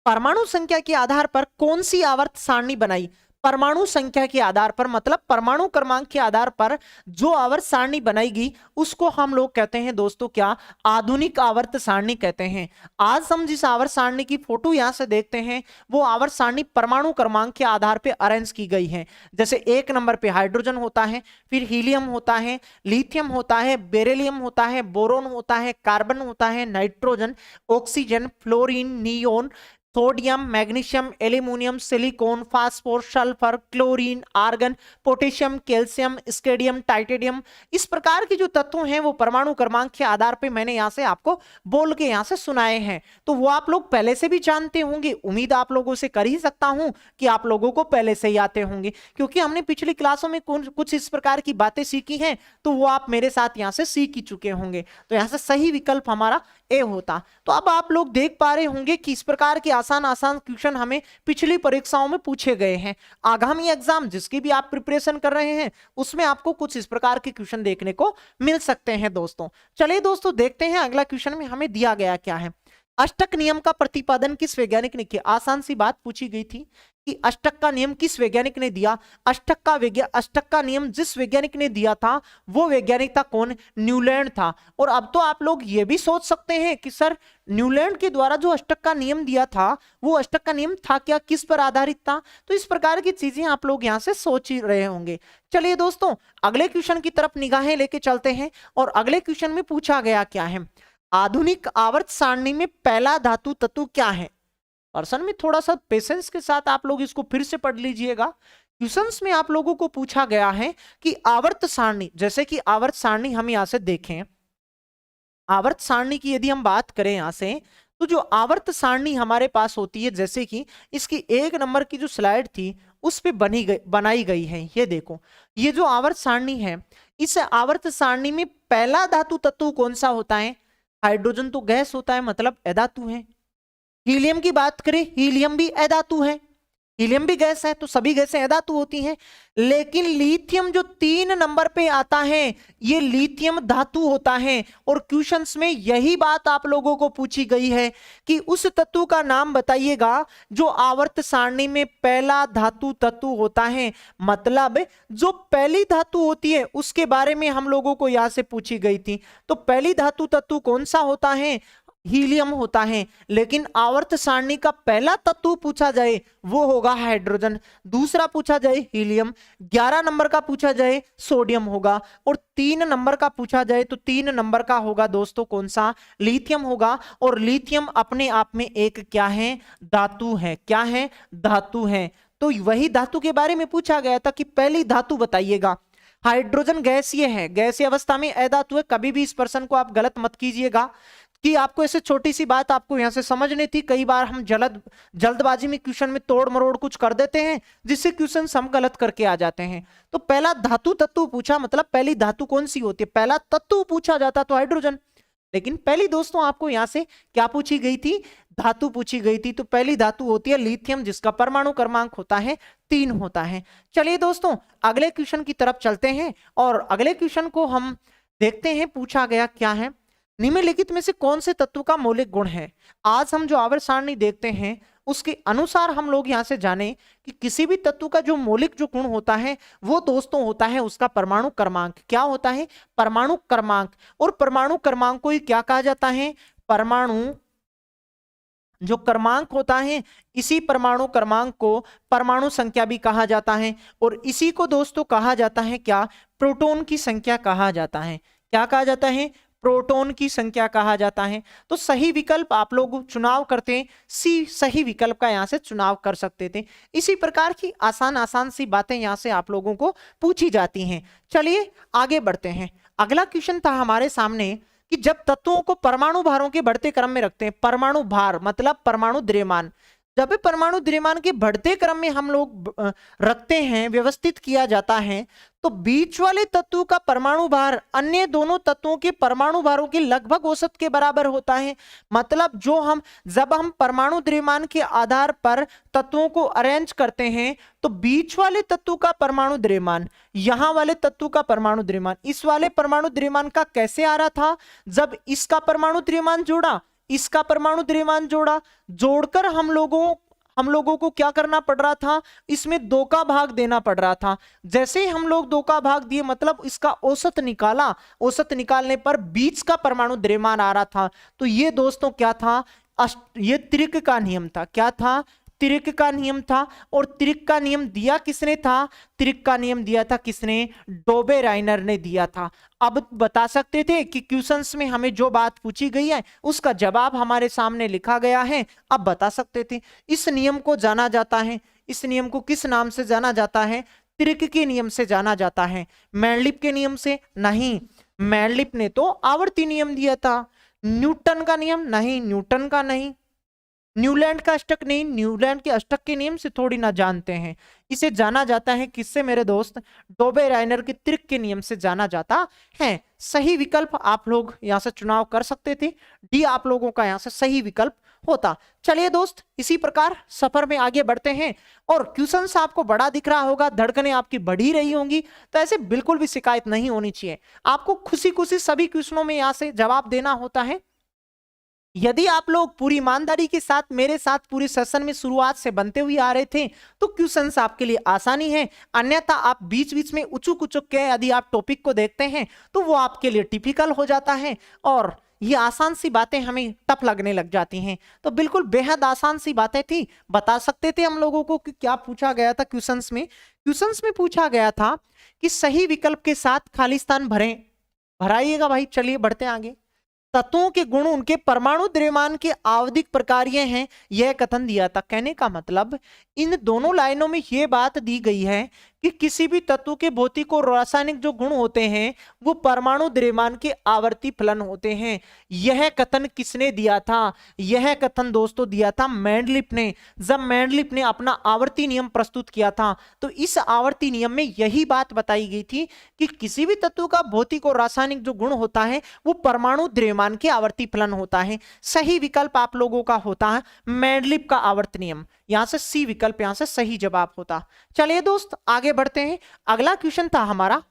परमाणु संख्या के आधार पर कौन सी आवर्त सारणी बनाई। परमाणु संख्या के आधार पर, मतलब परमाणु क्रमांक के आधार पर जो आवर्त सारणी बनाएगी उसको हम लोग कहते हैं दोस्तों क्या, आधुनिक आवर्त सारणी कहते हैं। आज हम जिस आवर्त सारणी की फोटो यहां से देखते हैं वो आवर्त सारणी परमाणु क्रमांक के आधार पर अरेंज की गई है। जैसे 1 नंबर पे हाइड्रोजन होता है, फिर हीलियम होता है, लिथियम होता है, बेरिलियम होता है, बोरोन होता है, कार्बन होता है, nitrogen, oxygen, fluorine, neon, sodium, magnesium, aluminium, silicon, phosphor, sulphur, chlorine, argon, potassium, calcium, scandium, titanium. इस प्रकार के जो तत्व हैं वो परमाणु क्रमांक के आधार पे मैंने यहाँ से आपको बोल के यहाँ से सुनाए हैं, तो वो आप लोग पहले से भी जानते होंगे। उम्मीद आप लोगों से कर ही सकता हूं कि आप लोगों को पहले से ही आते होंगे, क्योंकि हमने पिछली क्लासों में कुछ इस प्रकार की बातें सीखी हैं, तो वो आप मेरे साथ यहाँ से सीख ही चुके होंगे। तो यहाँ से सही विकल्प हमारा ए होता। तो अब आप लोग देख पा रहे होंगे कि इस प्रकार के आसान आसान क्वेश्चन हमें पिछली परीक्षाओं में पूछे गए हैं। आगामी एग्जाम जिसकी भी आप प्रिपरेशन कर रहे हैं उसमें आपको कुछ इस प्रकार के क्वेश्चन देखने को मिल सकते हैं दोस्तों। चलिए दोस्तों देखते हैं अगला क्वेश्चन में हमें दिया गया क्या है। अष्टक नियम का प्रतिपादन किस वैज्ञानिक ने किया? आसान सी बात पूछी गई थी कि अष्टक का नियम किस वैज्ञानिक ने दिया। अष्टक का नियम जिस वैज्ञानिक ने दिया था वो वैज्ञानिक था कौन? न्यूलैंड था। और अब तो आप लोग ये भी सोच सकते हैं कि सर न्यूलैंड के द्वारा जो अष्टक का नियम दिया था वो अष्टक का नियम था क्या, किस पर आधारित था? तो इस प्रकार की चीजें आप लोग यहाँ से सोच ही रहे होंगे। चलिए दोस्तों अगले क्वेश्चन की तरफ निगाहें लेके चलते हैं और अगले क्वेश्चन में पूछा गया क्या है, आधुनिक आवर्त सारणी में पहला धातु तत्व क्या है? पर्सन में थोड़ा सा पेशेंस के साथ आप लोग इसको फिर से पढ़ लीजिएगा। क्वेश्चंस में आप लोगों को पूछा गया है कि आवर्त सारणी, जैसे कि आवर्त सारणी हम यहां से देखें, आवर्त सारणी की यदि हम बात करें यहां से, तो जो आवर्त सारणी हमारे पास होती है, जैसे कि इसकी 1 नंबर की जो स्लाइड थी उस पे बनाई गई है। ये देखो ये जो आवर्त सारणी है, इस आवर्त सारणी में पहला धातु तत्व कौन सा होता है? हाइड्रोजन तो गैस होता है, मतलब अधातु है। हीलियम की बात करें, हीलियम भी अधातु है, हीलियम भी गैस है, तो सभी गैसें अधातु होती हैं। लेकिन लिथियम जो 3 नंबर पे आता है ये लिथियम धातु होता है। और क्वेश्चंस में यही बात आप लोगों को पूछी गई है कि उस तत्व का नाम बताइएगा जो आवर्त सारणी में पहला धातु तत्व होता है। मतलब जो पहली धातु होती है उसके बारे में हम लोगों को यहां से पूछी गई थी। तो पहली धातु तत्व कौन सा होता है? हीलियम होता है। लेकिन आवर्त सारणी का पहला तत्व पूछा जाए वो होगा हाइड्रोजन, दूसरा पूछा जाए हीलियम, 11 नंबर का पूछा जाए सोडियम होगा, और 3 नंबर का पूछा जाए तो 3 नंबर का होगा दोस्तों कौन सा? लिथियम होगा। और लिथियम अपने आप में एक क्या है? धातु है। क्या है? धातु है। तो वही धातु के बारे में पूछा गया था कि पहली धातु बताइएगा। हाइड्रोजन गैसीय है, गैसीय अवस्था में अधातु है। कभी भी इस प्रश्न को आप गलत मत कीजिएगा कि आपको ऐसे छोटी सी बात आपको यहां से समझनी थी। कई बार हम जल्दबाजी में क्वेश्चन में तोड़ मरोड़ कुछ कर देते हैं जिससे क्वेश्चन हम गलत करके आ जाते हैं। तो पहला धातु तत्व पूछा, मतलब पहली धातु कौन सी होती है? पहला तत्व पूछा जाता तो हाइड्रोजन। लेकिन पहली दोस्तों आपको यहां से क्या पूछी गई थी? धातु पूछी गई थी। तो पहली धातु होती है लिथियम जिसका परमाणु क्रमांक होता है 3 होता है। चलिए दोस्तों अगले क्वेश्चन की तरफ चलते हैं और अगले क्वेश्चन को हम देखते हैं। पूछा गया क्या है, निम्नलिखित में से कौन से तत्व का मौलिक गुण है? आज हम जो आवर्त सारणी देखते हैं उसके अनुसार हम लोग यहां से जाने कि किसी भी तत्व का जो मौलिक जो गुण होता है वो दोस्तों होता है उसका परमाणु क्रमांक। क्या होता है? परमाणु क्रमांक। और परमाणु क्रमांक को ही क्या कहा जाता है? परमाणु जो क्रमांक होता है, इसी परमाणु क्रमांक को परमाणु संख्या भी कहा जाता है। और इसी को दोस्तों कहा जाता है क्या? प्रोटॉन की संख्या कहा जाता है। क्या कहा जाता है? प्रोटॉन की संख्या कहा जाता है। तो सही विकल्प आप लोग चुनाव करते हैं, सी सही विकल्प का यहां से चुनाव कर सकते थे। इसी प्रकार की आसान आसान सी बातें यहां से आप लोगों को पूछी जाती हैं। चलिए आगे बढ़ते हैं। अगला क्वेश्चन था हमारे सामने कि जब तत्वों को परमाणु भारों के बढ़ते क्रम में रखते हैं, परमाणु भार मतलब परमाणु द्रव्यमान, जब परमाणु द्रव्यमान के बढ़ते क्रम में हम लोग रखते हैं, व्यवस्थित किया जाता है, तो बीच वाले तत्व का परमाणु भार अन्य दोनों तत्वों के परमाणु भारों के लगभग औसत के बराबर होता है। मतलब जब हम परमाणु द्रव्यमान के आधार पर तत्वों को अरेंज करते हैं तो बीच वाले तत्व का परमाणु द्रव्यमान, यहां वाले तत्व का परमाणु द्रव्यमान, इस वाले परमाणु द्रव्यमान का कैसे आ रहा था? जब इसका परमाणु द्रव्यमान जोड़ा, इसका परमाणु द्रव्यमान जोड़ा, जोड़कर हम हम लोगों को क्या करना पड़ रहा था, इसमें 2 का भाग देना पड़ रहा था। जैसे ही हम लोग 2 का भाग दिए मतलब इसका औसत निकाला, औसत निकालने पर बीच का परमाणु द्रव्यमान आ रहा था। तो ये दोस्तों क्या था, ये त्रिक का नियम था। क्या था, त्रिक का नियम था। और त्रिक का नियम दिया किसने था, त्रिक का नियम दिया था किसने, डोबेराइनर ने दिया था। अब बता सकते थे कि क्वेश्चंस में हमें जो बात पूछी गई है उसका जवाब हमारे सामने लिखा गया है, अब बता सकते थे। इस नियम को जाना जाता है, इस नियम को किस नाम से जाना जाता है, त्रिक के नियम से जाना जाता है। मैंडलिप के नियम से नहीं, मैंडलिप ने तो आवर्ती नियम दिया था। न्यूटन का नियम नहीं, न्यूटन का नहीं। न्यूलैंड का अष्टक नहीं, न्यूलैंड के अष्टक के नियम से थोड़ी ना जानते हैं। इसे जाना जाता है किससे मेरे दोस्त, डोबेराइनर के त्रिक के नियम से जाना जाता है। सही विकल्प आप लोग यहां से चुनाव कर सकते थे, डी आप लोगों का यहां से सही विकल्प होता। चलिए दोस्त, इसी प्रकार सफर में आगे बढ़ते हैं। और क्वेश्चंस आपको बड़ा दिख रहा होगा, धड़कनें आपकी बढ़ी रही होंगी, तो ऐसे बिल्कुल भी शिकायत नहीं होनी चाहिए। आपको खुशी खुशी सभी क्वेश्चनों में यहां से जवाब देना होता है। यदि आप लोग पूरी ईमानदारी के साथ मेरे साथ पूरे सेशन में शुरुआत से बनते हुए आ रहे थे तो क्वेश्चंस आपके लिए आसानी है। अन्यथा आप बीच बीच में उचुक उचुक के यदि आप टॉपिक को देखते हैं तो वो आपके लिए टिपिकल हो जाता है और ये आसान सी बातें हमें टफ लगने लग जाती हैं। तो बिल्कुल बेहद आसान सी बातें थी, बता सकते थे हम लोगों को कि क्या पूछा गया था क्वेश्चंस में। क्वेश्चंस में पूछा गया था कि सही विकल्प के साथ खाली स्थान भरें, भराइएगा भाई। चलिए बढ़ते आगे। तत्वों के गुण उनके परमाणु द्रव्यमान के आवधिक प्रकार ये हैं, यह कथन दिया था। कहने का मतलब इन दोनों लाइनों में यह बात दी गई है कि किसी भी तत्व के भौतिक और रासायनिक जो गुण होते हैं वो परमाणु द्रव्यमान के आवर्ती फलन होते हैं। यह कथन किसने दिया था, यह कथन दोस्तों दिया था मैंडलिप ने। जब मैंडलिप ने अपना आवर्ती नियम प्रस्तुत किया था तो इस आवर्ती नियम में यही बात बताई गई थी कि किसी भी तत्व का भौतिक और रासायनिक जो गुण होता है वो परमाणु द्रव्यमान के आवर्ती फलन होता है। सही विकल्प आप लोगों का होता है मैंडलिप का आवर्त नियम, यहां से सी विकल्प यहां से सही जवाब होता। चलिए दोस्त आगे बढ़ते हैं। अगला क्वेश्चन था हमारा,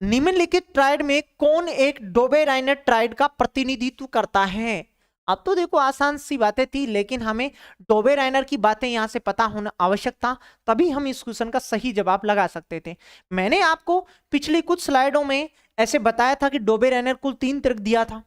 निम्नलिखित ट्राइड में कौन एक डोबेराइनर ट्राइड का प्रतिनिधित्व करता है। अब तो देखो आसान सी बातें थी, लेकिन हमें डोबेराइनर की बातें यहां से पता होना आवश्यक था, तभी हम इस क्वेश्चन का सही जवाब लगा सकते थे। मैंने आपको पिछली कुछ स्लाइडों में ऐसे बताया था कि डोबेराइनर कुल 3 त्रिक दिया था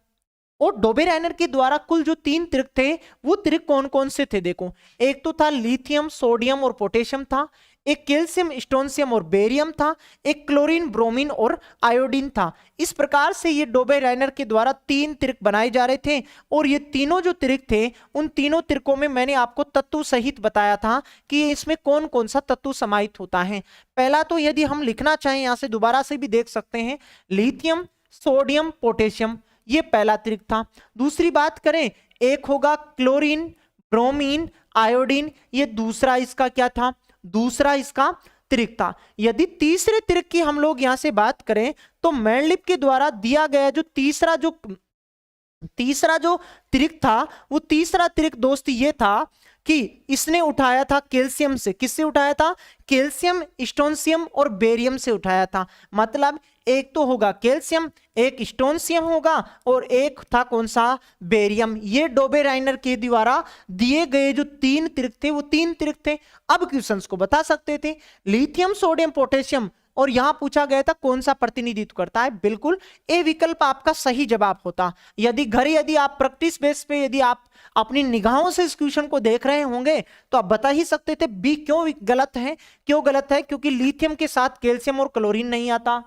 और डोबेराइनर के द्वारा कुल जो 3 त्रिक थे वो त्रिक कौन कौन से थे देखो। एक तो था लिथियम, सोडियम और पोटेशियम था, एक कैल्शियम, स्टोनशियम और बेरियम था, एक क्लोरीन, ब्रोमीन और आयोडीन था। इस प्रकार से ये डोबेराइनर के द्वारा 3 त्रिक बनाए जा रहे थे और ये तीनों जो त्रिक थे उन तीनों त्रिकों में मैंने आपको तत्व सहित बताया था कि इसमें कौन कौन सा तत्व समाहित होता है। पहला तो यदि हम लिखना चाहें यहां से दोबारा से भी देख सकते हैं, लिथियम, सोडियम, पोटेशियम, ये पहला त्रिक था। दूसरी बात करें, एक होगा क्लोरीन, ब्रोमीन, आयोडीन, ये दूसरा इसका क्या था, दूसरा इसका त्रिक था। यदि तीसरे त्रिक की हम लोग यहां से बात करें तो मैंडलिप के द्वारा दिया गया जो तीसरा जो त्रिक था वो तीसरा त्रिक दोस्त ये था कि इसने उठाया था कैल्शियम से। किससे उठाया था, कैल्शियम, स्टोनशियम और बेरियम से उठाया था। मतलब एक तो होगा कैल्शियम, एक स्टोनशियम होगा और एक था कौन सा, बेरियम। ये डोबेराइनर के द्वारा दिए गए जो 3 त्रिक थे वो 3 त्रिक थे। अब क्वेश्चंस को बता सकते थे लिथियम, सोडियम, पोटेशियम, और यहां पूछा गया था कौन सा प्रतिनिधित्व करता है। बिल्कुल ए विकल्प आपका सही जवाब होता। यदि आप प्रैक्टिस बेस पे यदि आप अपनी निगाहों से इस क्वेश्चन को देख रहे होंगे तो आप बता ही सकते थे बी क्यों गलत है। क्यों गलत है, क्योंकि लिथियम के साथ कैल्शियम और क्लोरीन नहीं आता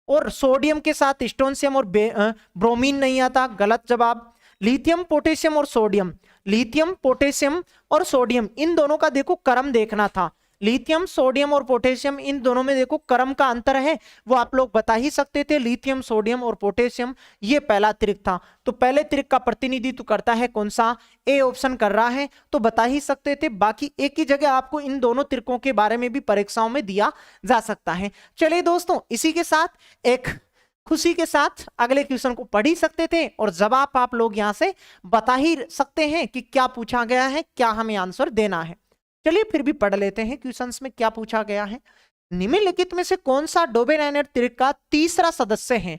और सोडियम के साथ स्टोनशियम और ब्रोमीन नहीं आता। गलत जवाब। लिथियम, पोटेशियम और सोडियम, लिथियम, पोटेशियम और सोडियम, इन दोनों का देखो क्रम देखना था। लिथियम, सोडियम और पोटेशियम, इन दोनों में देखो क्रम का अंतर है, वो आप लोग बता ही सकते थे। लिथियम, सोडियम और पोटेशियम, ये पहला त्रिक था। तो पहले त्रिक का प्रतिनिधित्व करता है कौन सा, ए ऑप्शन कर रहा है, तो बता ही सकते थे। बाकी एक ही जगह आपको इन दोनों त्रिकों के बारे में भी परीक्षाओं में दिया जा सकता है। चलिए दोस्तों, इसी के साथ एक खुशी के साथ अगले क्वेश्चन को पढ़ ही सकते थे और जवाब आप लोग यहां से बता ही सकते हैं कि क्या पूछा गया है, क्या हमें आंसर देना है। चलिए फिर भी पढ़ लेते हैं क्वेश्चंस में क्या पूछा गया है। निम्नलिखित में से कौन सा डोबेराइनर त्रिक का तीसरा सदस्य है।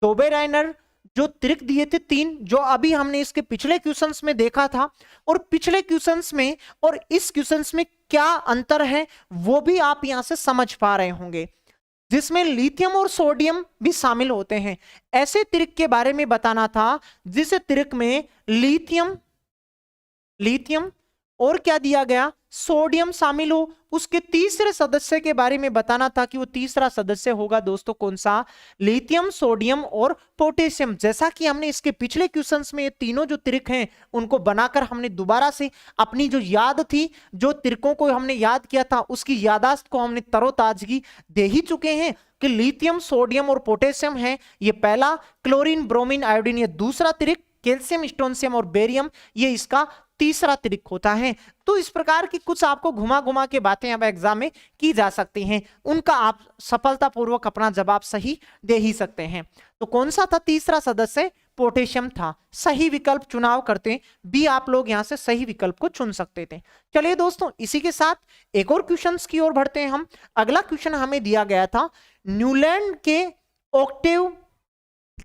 डोबेराइनर जो त्रिक दिए थे 3, जो अभी हमने इसके पिछले क्वेश्चंस में देखा था, और पिछले क्वेश्चंस में और इस क्वेश्चंस में क्या अंतर है वो भी आप यहां से समझ पा रहे होंगे, जिसमें लिथियम और सोडियम भी शामिल होते हैं। ऐसे त्रिक के बारे में बताना था जिस त्रिक में लिथियम और क्या दिया गया, सोडियम शामिल हो। उसके तीसरे सदस्य के बारे में बताना था कि वो तीसरा सदस्य होगा दोस्तों कौन सा, लिथियम, सोडियम और पोटेशियम। जैसा कि हमने इसके पिछले क्वेश्चंस में ये तीनों जो त्रिक हैं उनको बनाकर हमने दोबारा से अपनी जो याद थी, जो त्रिकों को हमने याद किया था, उसकी यादाश्त को हमने तरोताजगी दे ही चुके हैं कि लिथियम, सोडियम और पोटेशियम है ये पहला, क्लोरीन, ब्रोमीन, आयोडीन ये दूसरा त्रिक, कैल्शियम, स्ट्रोंशियम और बेरियम ये इसका तीसरा त्रिक होता है। तो इस प्रकार की कुछ आपको घुमा घुमा के बातें अब एग्जाम में की जा सकती हैं, उनका आप सफलतापूर्वक अपना जवाब सही दे ही सकते हैं। तो कौन सा था तीसरा सदस्य, पोटेशियम था। सही विकल्प चुनाव करते भी आप लोग यहां से सही विकल्प को चुन सकते थे। चलिए दोस्तों, इसी के साथ एक और क्वेश्चन की ओर बढ़ते हैं हम। अगला क्वेश्चन हमें दिया गया था, न्यूलैंड के ऑक्टेव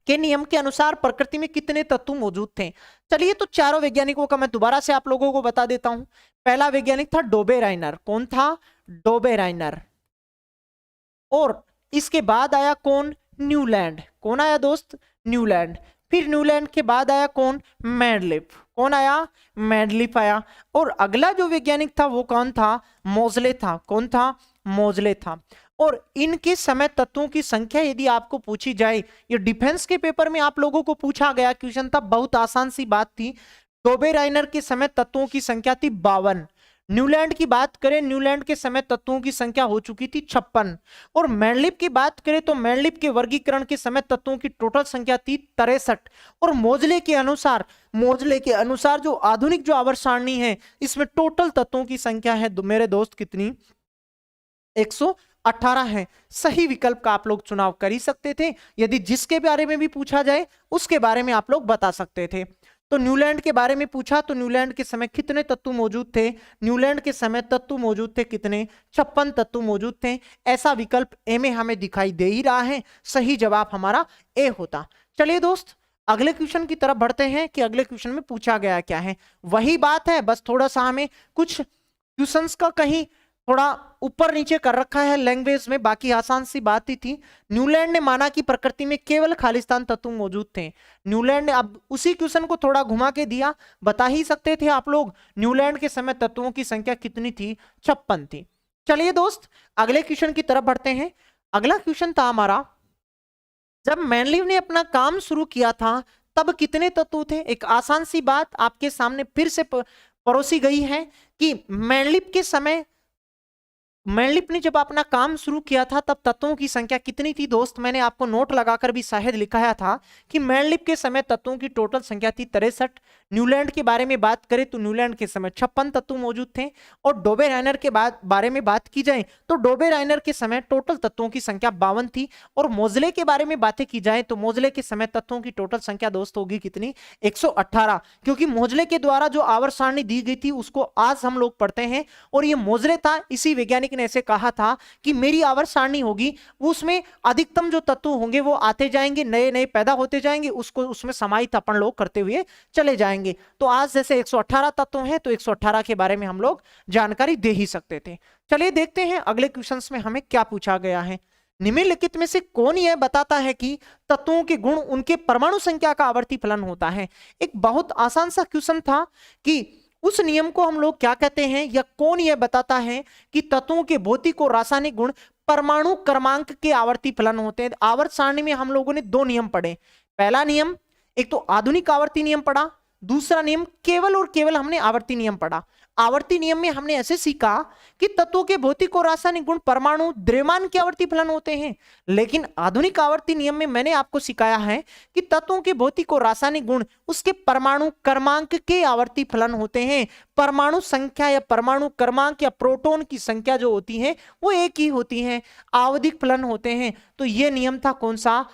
के नियम के अनुसार प्रकृति में कितने तत्व मौजूद थे। चलिए, तो चारों वैज्ञानिकों का मैं दोबारा से आप लोगों को बता देता हूं। पहला वैज्ञानिक था डोबेराइनर। कौन था, डोबेराइनर। और इसके बाद आया कौन, न्यूलैंड। कौन आया दोस्त, न्यूलैंड। फिर न्यूलैंड के बाद आया कौन, मेंडलिफ। कौन आया, मेंडलिफ आया। और अगला जो वैज्ञानिक था वो कौन था, मोजले था। कौन था, मोजले था। और इनके समय तत्वों की संख्या यदि आपको पूछी जाए, ये डिफेंस के पेपर में आप लोगों को पूछा गया क्वेश्चन था, बहुत आसान सी बात थी। डोबेराइनर के समय तत्वों की संख्या थी 52। न्यूलैंड की बात करें, न्यूलैंड के समय तत्वों की संख्या हो चुकी थी 56। और मेंडलिफ की बात करें तो मेंडलिफ के वर्गीकरण के समय तत्वों की टोटल संख्या थी 63। और मोजले के अनुसार जो आधुनिक जो आवर्त सारणी है इसमें टोटल तत्वों की संख्या है मेरे दोस्त कितनी, 118 है। सही विकल्प का आप लोग चुनाव कर ही सकते थे। यदि जिसके बारे में भी पूछा जाए उसके बारे में आप लोग बता सकते थे। तो न्यूलैंड के बारे में पूछा तो न्यूलैंड के समय कितने तत्व मौजूद थे, न्यूलैंड के समय तत्व मौजूद थे कितने, 56 तत्व मौजूद थे। ऐसा विकल्प ए में हमें दिखाई दे ही रहा है, सही जवाब हमारा ए होता। चलिए दोस्त, अगले क्वेश्चन की तरफ बढ़ते हैं कि अगले क्वेश्चन में पूछा गया क्या है। वही बात है, बस थोड़ा सा हमें कुछ क्वेश्चंस का कहीं थोड़ा ऊपर नीचे कर रखा है लैंग्वेज में, बाकी आसान सी बात ही थी। न्यूलैंड ने माना कि प्रकृति में केवल खालिस्तान तत्व मौजूद थे। न्यूलैंड ने, अब उसी क्वेश्चन को थोड़ा घुमा के दिया, बता ही सकते थे आप लोग न्यूलैंड के समय तत्वों की संख्या कितनी थी, 56 थी। चलिए दोस्त, अगले क्वेश्चन की तरफ बढ़ते हैं। अगला क्वेश्चन था हमारा, जब मेंडलीव ने अपना काम शुरू किया था तब कितने तत्व थे। एक आसान सी बात आपके सामने फिर से परोसी गई है कि मेंडलीव ने जब अपना काम शुरू किया था तब तत्वों की संख्या कितनी थी। दोस्त, मैंने आपको नोट लगाकर भी शायद लिखाया था कि मेंडलीव के समय तत्वों की टोटल संख्या थी 63। न्यूलैंड के बारे में बात करें तो न्यूलैंड के समय 56 तत्व मौजूद थे। और डोबेराइनर के बारे में बात की जाए तो डोबेराइनर के समय टोटल तत्वों की संख्या 52 थी। और मोजले के बारे में बातें की जाए तो मोजले के समय तत्वों की टोटल संख्या दोस्त होगी कितनी, 118। क्योंकि मोजले के द्वारा जो आवर्त सारणी दी गई थी उसको आज हम लोग पढ़ते हैं। और ये मोजले था, इसी वैज्ञानिक ने ऐसे कहा था कि मेरी आवर्त सारणी होगी, उसमें अधिकतम जो तत्व होंगे वो आते जाएंगे, नए नए पैदा होते जाएंगे, उसको उसमें समाहित अपन लोग करते हुए चले जाएंगे। तो आज जैसे 118 तत्व हैं तो 118 के बारे में हम लोग जानकारी दे ही सकते थे। चलिए देखते हैं अगले क्वेश्चंस में हमें क्या पूछा गया है। निम्नलिखित में से कौन यह बताता है कि तत्वों के गुण उनके परमाणु संख्या का आवर्ती फलन होता है। एक बहुत आसान सा क्वेश्चन था कि उस नियम को हम लोग क्या कहते हैं, या कौन यह बताता है कि तत्वों के भौतिक और रासायनिक गुण परमाणु क्रमांक के आवर्ती फलन होते हैं। आवर्त सारणी में हम लोगों ने 2 नियम पढ़े। पहला नियम, एक तो आधुनिक आवर्ती नियम पढ़ा, दूसरा नियम केवल और केवल हमने आवर्ती नियम पढ़ा। आवर्ती नियम में हमने ऐसे सीखा कि तत्वों के भौतिक और रासायनिक गुण परमाणु द्रव्यमान के आवर्ती फलन होते हैं। लेकिन आधुनिक आवर्ती नियम में मैंने आपको सिखाया है कि तत्वों के भौतिक और रासायनिक गुण उसके परमाणु क्रमांक के आवर्ती फलन होते हैं। परमाणु संख्या या परमाणु क्रमांक या प्रोटॉन की संख्या जो होती है वो एक ही होती है, आवधिक फलन होते हैं। तो ये नियम था कौन सा,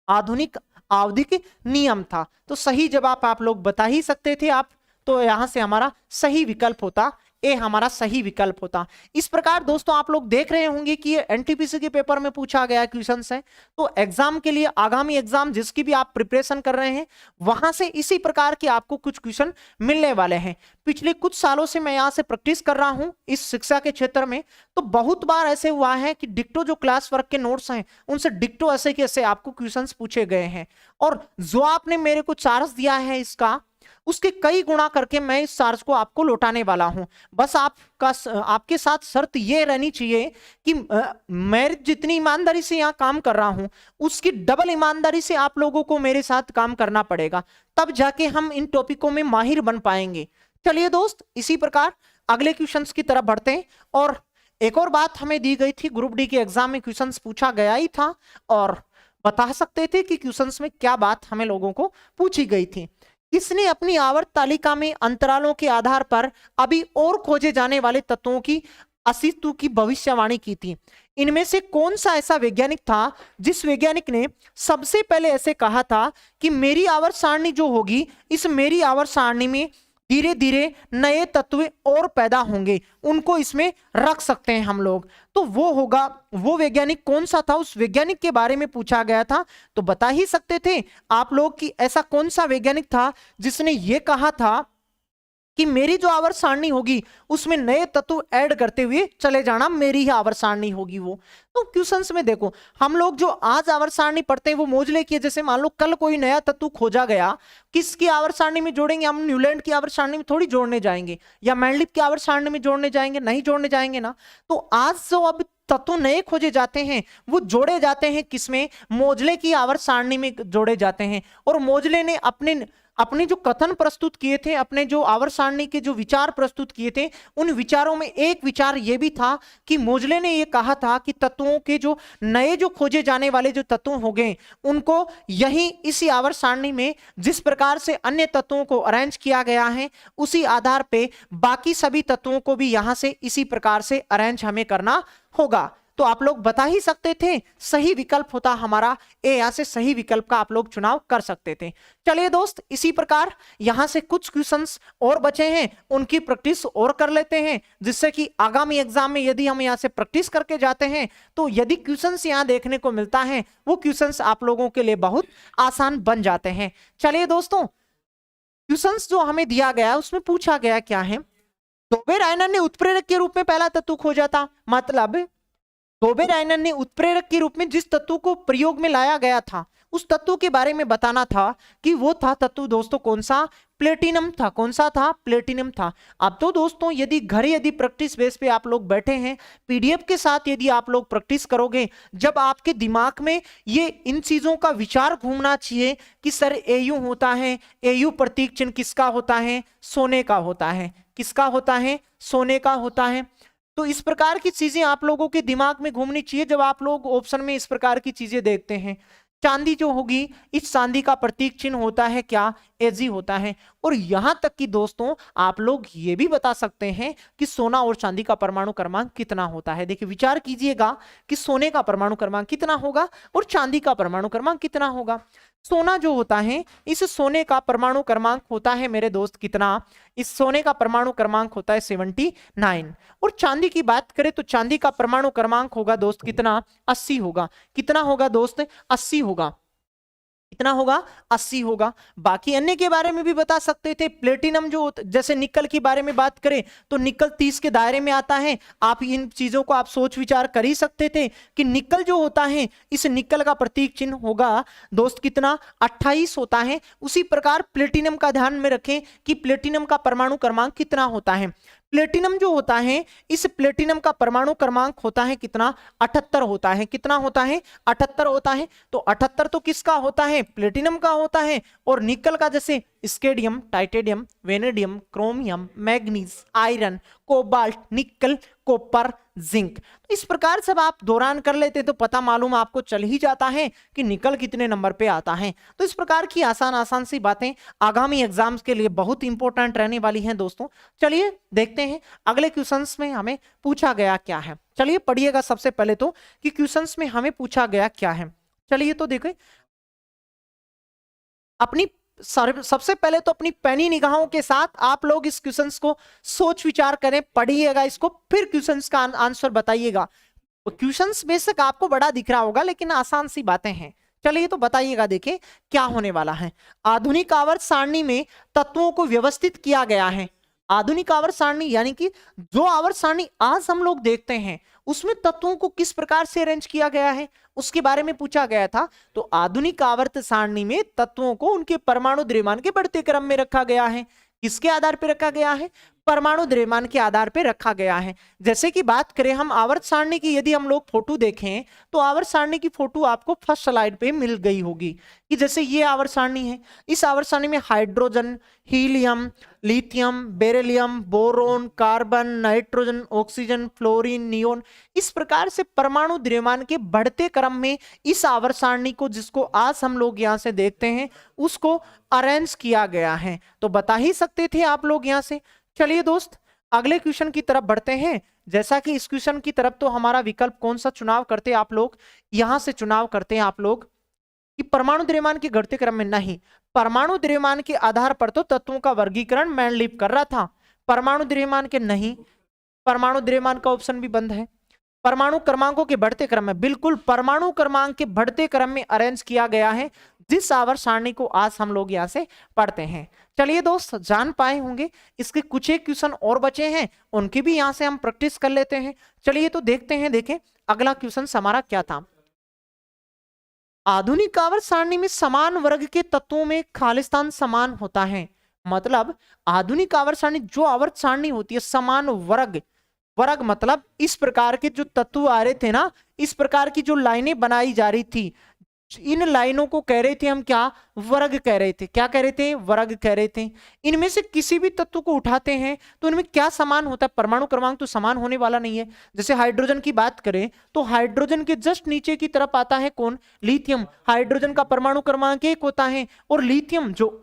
आधुनिक आवधिक नियम था। तो सही जवाब आप लोग बता ही सकते थे आप, तो यहां से हमारा सही विकल्प होता ए हमारा सही विकल्प होता। इस प्रकार दोस्तों आप लोग देख रहे होंगे कि ये एनटीपीसी के पेपर में पूछा गया क्वेश्चन है। तो एग्जाम के लिए, आगामी एग्जाम जिसकी भी आप प्रिपरेशन कर रहे हैं, वहां से इसी प्रकार के आपको कुछ क्वेश्चन मिलने वाले हैं। पिछले कुछ सालों से मैं यहां से प्रैक्टिस कर रहा हूं इस शिक्षा के क्षेत्र में, तो बहुत बार ऐसे हुआ है कि डिक्टो जो क्लास वर्क के नोट्स हैं उनसे डिक्टो ऐसे के ऐसे आपको क्वेश्चंस पूछे गए हैं, और जो आपने मेरे को चार्ज दिया है इसका, उसके कई गुणा करके मैं इस चार्ज को आपको लौटाने वाला हूं। बस आपके साथ शर्त ये रहनी चाहिए कि मैं जितनी ईमानदारी से यहां काम कर रहा हूं उसकी डबल ईमानदारी से आप लोगों को मेरे साथ काम करना पड़ेगा, तब जाके हम इन टॉपिकों में माहिर बन पाएंगे। चलिए दोस्त, इसी प्रकार अगले क्वेश्चंस की तरफ बढ़ते हैं। और एक और बात हमें दी गई थी, ग्रुप डी के एग्जाम में क्वेश्चंस पूछा गया ही था और बता सकते थे कि क्वेश्चंस में क्या बात हमें लोगों को पूछी गई थी। किसने अपनी आवर्त तालिका में अंतरालों के आधार पर अभी और खोजे जाने वाले तत्वों की अस्तित्व की भविष्यवाणी की थी? इनमें से कौन सा ऐसा वैज्ञानिक था जिस वैज्ञानिक ने सबसे पहले ऐसे कहा था कि मेरी आवर्त सारणी जो होगी, इस मेरी आवर्त सारणी में धीरे धीरे नए तत्व और पैदा होंगे, उनको इसमें रख सकते हैं हम लोग। तो वो होगा, वो वैज्ञानिक कौन सा था, उस वैज्ञानिक के बारे में पूछा गया था। तो बता ही सकते थे आप लोग कि ऐसा कौन सा वैज्ञानिक था जिसने ये कहा था कि मेरी जो आवर्त सारणी होगी उसमें नए तत्व ऐड करते हुए चले जाना, मेरी ही आवर्त सारणी होगी वो। तो क्वेश्चंस में देखो, हम लोग जो आज आवर्त सारणी पढ़ते हैं वो मोजले की है। जैसे मान लो कल कोई नया तत्व खोजा गया, किसकी आवर्त सारणी में जोड़ेंगे हम? न्यूलैंड की आवर्त सारणी में थोड़ी जोड़ने जाएंगे, या मैंडलिप की आवर्त सारणी में जोड़ने जाएंगे? नहीं जोड़ने जाएंगे ना। तो आज जो अब तत्व नए खोजे जाते हैं वो जोड़े जाते हैं किसमें? मोजले की आवर्त सारणी में जोड़े जाते हैं। और मोजले ने अपने जो कथन प्रस्तुत किए थे, अपने जो आवर्त सारणी के जो विचार प्रस्तुत किए थे, उन विचारों में एक विचार यह भी था कि मोजले ने यह कहा था कि तत्वों के जो नए जो खोजे जाने वाले जो तत्व हो गए उनको यही इसी आवर्त सारणी में जिस प्रकार से अन्य तत्वों को अरेंज किया गया है, उसी आधार पे बाकी सभी तत्वों को भी यहां से इसी प्रकार से अरेंज हमें करना होगा। तो आप लोग बता ही सकते थे, सही विकल्प होता हमारा ए। यहां से सही विकल्प का आप लोग चुनाव कर सकते थे। चलिए दोस्त, इसी प्रकार यहां से कुछ क्वेश्चंस और बचे हैं, उनकी प्रैक्टिस और कर लेते हैं, जिससे कि आगामी एग्जाम में यदि हम यहां से प्रैक्टिस करके जाते हैं तो यदि क्वेश्चंस यहां देखने को मिलता है वो क्वेश्चंस आप लोगों के लिए बहुत आसान बन जाते हैं। चलिए दोस्तों, क्वेश्चंस जो हमें दिया गया उसमें पूछा गया क्या है? तोबे-रायनन ने उत्प्रेरक के रूप में पहला तत्व खोजा था। मतलब तोबे-रायनन ने उत्प्रेरक के रूप में जिस तत्व को प्रयोग में लाया गया था उस तत्व के बारे में बताना था कि वो था तत्व दोस्तों कौन सा? प्लेटिनम था। कौन सा था? प्लेटिनम था। अब तो दोस्तों यदि प्रैक्टिस बेस पे आप लोग बैठे हैं, पीडीएफ के साथ यदि आप लोग प्रैक्टिस करोगे, जब आपके दिमाग में ये इन चीजों का विचार घूमना चाहिए कि सर एयू होता है, एयू प्रतीक चिन्ह किसका होता है? सोने का होता है। किसका होता है? सोने का होता है। तो इस प्रकार की चीजें आप लोगों के दिमाग में घूमनी चाहिए जब आप लोग ऑप्शन में इस प्रकार की चीजें देखते हैं। चांदी जो होगी, इस चांदी का प्रतीक चिन्ह होता है क्या? एजी होता है। और यहां तक कि दोस्तों आप लोग ये भी बता सकते हैं कि सोना और चांदी का परमाणु क्रमांक कितना होता है। देखिए विचार कीजिएगा कि सोने का परमाणु क्रमांक कितना होगा और चांदी का परमाणु क्रमांक कितना होगा। सोना जो होता है, इस सोने का परमाणु क्रमांक होता है मेरे दोस्त कितना? इस सोने का परमाणु क्रमांक होता है 79। और चांदी की बात करें तो चांदी का परमाणु क्रमांक होगा दोस्त कितना? 80 होगा। कितना होगा दोस्त? 80 होगा। कितना होगा? 80 होगा। बाकी अन्य के बारे में भी बता सकते थे। प्लेटिनम जो, जैसे निकल के बारे में बात करें तो निकल 30 के दायरे में आता है। आप इन चीजों को आप सोच विचार कर ही सकते थे कि निकल जो होता है, इस निकल का प्रतीक चिन्ह होगा दोस्त कितना? 28 होता है। उसी प्रकार प्लेटिनम का ध्यान में रखें कि प्लेटिनम का परमाणु क्रमांक कितना होता है। प्लेटिनम जो होता है, इस प्लेटिनम का परमाणु क्रमांक होता है कितना? 78 होता है। कितना होता है? 78 होता है। तो 78 तो किसका होता है? प्लेटिनम का होता है। और निकल का जैसे स्केडियम, titanium, vanadium, chromium, manganese, iron, cobalt, निकल, कॉपर, जिंक। तो इस प्रकार से आप दौरान कर लेते तो पता मालूम आपको चल ही जाता है कि निकल कितने नंबर पे आता है। तो इस प्रकार की आसान सी बातें आगामी एग्जाम्स के लिए बहुत इंपॉर्टेंट रहने वाली हैं दोस्तों। चलिए देखते हैं अगले क्वेश्चंस में हमें पूछा गया क्या है। चलिए पढ़िएगा सबसे पहले तो कि क्वेश्चंस में हमें पूछा गया क्या है। चलिए तो देखिए, अपनी सबसे पहले तो अपनी पैनी निगाहों के साथ आप लोग इस क्वेश्चंस को सोच विचार करें, पढ़िएगा इसको, फिर क्वेश्चंस का आंसर बताइएगा। क्वेश्चंस बेशक आपको बड़ा दिख रहा होगा लेकिन आसान सी बातें हैं। चलिए तो बताइएगा, देखिए क्या होने वाला है। आधुनिक आवर्त सारणी में तत्वों को व्यवस्थित किया गया है। आधुनिक आवर्त सारणी यानी कि जो आवर्त सारणी आज हम लोग देखते हैं उसमें तत्वों को किस प्रकार से अरेंज किया गया है उसके बारे में पूछा गया था। तो आधुनिक आवर्त सारणी में तत्वों को उनके परमाणु द्रव्यमान के बढ़ते क्रम में रखा गया है। किसके आधार पर रखा गया है? परमाणु द्रव्यमान के आधार पर रखा गया है। जैसे कि बात करें हम आवर्त सारणी की, यदि हम लोग फोटो देखें तो आवर्त सारणी की फोटो आपको फर्स्ट स्लाइड पे मिल गई होगी कि जैसे ये आवर्त सारणी है। इस आवर्त सारणी में hydrogen, helium, lithium, beryllium, boron, carbon, nitrogen, oxygen, fluorine, neon, इस प्रकार से परमाणु द्रव्यमान के बढ़ते क्रम में इस आवर्त सारणी को, जिसको आज हम लोग यहां से देखते हैं, उसको अरेंज किया गया है। तो बता ही सकते थे आप लोग यहां से। चलिए दोस्त अगले क्वेश्चन की तरफ बढ़ते हैं। जैसा कि इस क्वेश्चन की तरफ तो हमारा विकल्प कौन सा चुनाव करते हैं आप लोग, यहां से चुनाव करते हैं आप लोग कि परमाणु द्रव्यमान के घटते क्रम में नहीं, परमाणु द्रव्यमान के आधार पर तो तत्वों का वर्गीकरण मैंडलीव कर रहा था। परमाणु द्रव्यमान के नहीं, परमाणु द्रव्यमान का ऑप्शन भी बंद है। परमाणु क्रमांकों के बढ़ते क्रम में, बिल्कुल परमाणु क्रमांक के बढ़ते क्रम में अरेंज किया गया है जिस आवर्त सारणी को आज हम लोग यहां से पढ़ते हैं। चलिए दोस्त जान पाए होंगे। इसके कुछ एक क्वेश्चन और बचे हैं, उनकी भी यहां से हम प्रैक्टिस कर लेते हैं। चलिए तो देखते हैं, देखें अगला क्वेश्चन हमारा क्या था। आधुनिक आवर्त सारणी में समान वर्ग के तत्वों में खालिस्तान समान होता है। मतलब आधुनिक आवर्त सारणी, जो आवर्त सारणी होती है समान वर्ग, वर्ग मतलब इस प्रकार के जो तत्व आ रहे थे ना, इस प्रकार की जो लाइनें बनाई जा रही थी, इन लाइनों को कह रहे थे हम क्या? वर्ग कह रहे थे। क्या कह रहे थे? वर्ग कह रहे थे। इनमें से किसी भी तत्व को उठाते हैं तो इनमें क्या समान होता है? परमाणु क्रमांक तो समान होने वाला नहीं है। जैसे हाइड्रोजन की बात करें तो हाइड्रोजन के जस्ट नीचे की तरफ आता है कौन? लिथियम। हाइड्रोजन का परमाणु क्रमांक 1 होता है और लिथियम जो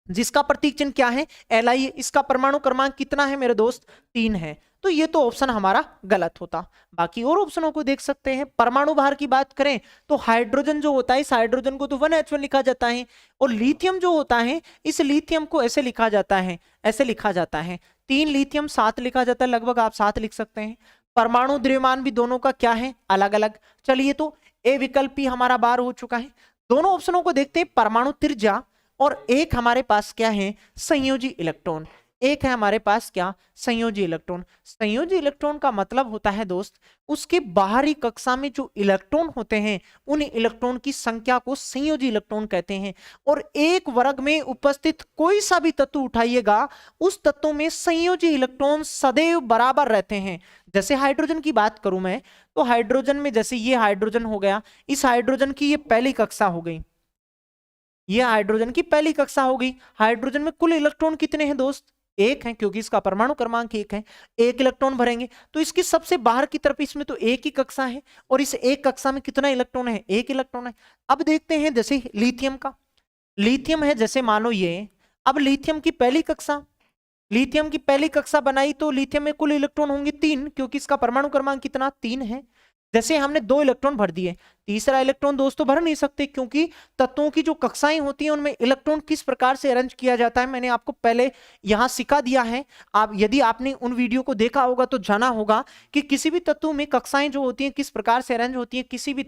जिसका प्रतीक चिन्ह क्या है? Li, इसका परमाणु क्रमांक कितना है मेरे दोस्त? 3 है। तो ये तो ऑप्शन हमारा गलत होता। बाकी और ऑप्शनों को देख सकते हैं। परमाणु भार की बात करें तो हाइड्रोजन जो होता है, इस हाइड्रोजन को तो 1H1 लिखा जाता है और लिथियम जो होता है इस लिथियम को ऐसे लिखा जाता है, ऐसे लिखा जाता है। 3 लिथियम 7 लिखा जाता है, लगभग आप 7 लिख सकते हैं। परमाणु द्रव्यमान भी दोनों का क्या है? अलग अलग। चलिए तो ए विकल्प भी हमारा बार हो चुका है। दोनों ऑप्शनों को देखते हैं। परमाणु त्रिज्या और एक हमारे पास क्या है? संयोजी इलेक्ट्रॉन। एक है हमारे पास क्या? संयोजी इलेक्ट्रॉन। संयोजी इलेक्ट्रॉन का मतलब होता है दोस्त, उसके बाहरी कक्षा में जो इलेक्ट्रॉन होते हैं उन इलेक्ट्रॉन की संख्या को संयोजी इलेक्ट्रॉन कहते हैं। और एक वर्ग में उपस्थित कोई सा भी तत्व उठाइएगा, उस तत्व में संयोजी इलेक्ट्रॉन सदैव बराबर रहते हैं। जैसे हाइड्रोजन की बात करूं मैं तो हाइड्रोजन में, जैसे ये हाइड्रोजन हो गया, इस हाइड्रोजन की ये पहली कक्षा हो गई, ये हाइड्रोजन की पहली कक्षा हो गई। हाइड्रोजन में कुल इलेक्ट्रॉन कितने हैं दोस्त? 1 है, क्योंकि इसका परमाणु क्रमांक 1 है। 1 इलेक्ट्रॉन भरेंगे तो इसकी सबसे बाहर की तरफ इसमें तो 1 ही कक्षा है और इस 1 कक्षा में कितना इलेक्ट्रॉन है? 1 इलेक्ट्रॉन है। अब देखते हैं जैसे लिथियम का, लिथियम है जैसे मानो ये, अब लिथियम की पहली कक्षा, लिथियम की पहली कक्षा बनाई तो लिथियम में कुल इलेक्ट्रॉन होंगे 3, क्योंकि इसका परमाणु क्रमांक कितना? 3 है। जैसे हमने 2 इलेक्ट्रॉन भर दिए, तीसरा इलेक्ट्रॉन दोस्तों भर नहीं सकते, क्योंकि तत्वों की जो कक्षाएं होती हैं उनमें इलेक्ट्रॉन किस प्रकार से अरेंज किया जाता है मैंने आपको पहले यहां सिखा दिया है। आप यदि आपने उन वीडियो को देखा होगा तो जाना होगा कि किसी भी तत्व में कक्षाएं जो होती हैं किस प्रकार से अरेंज होती है। किसी भी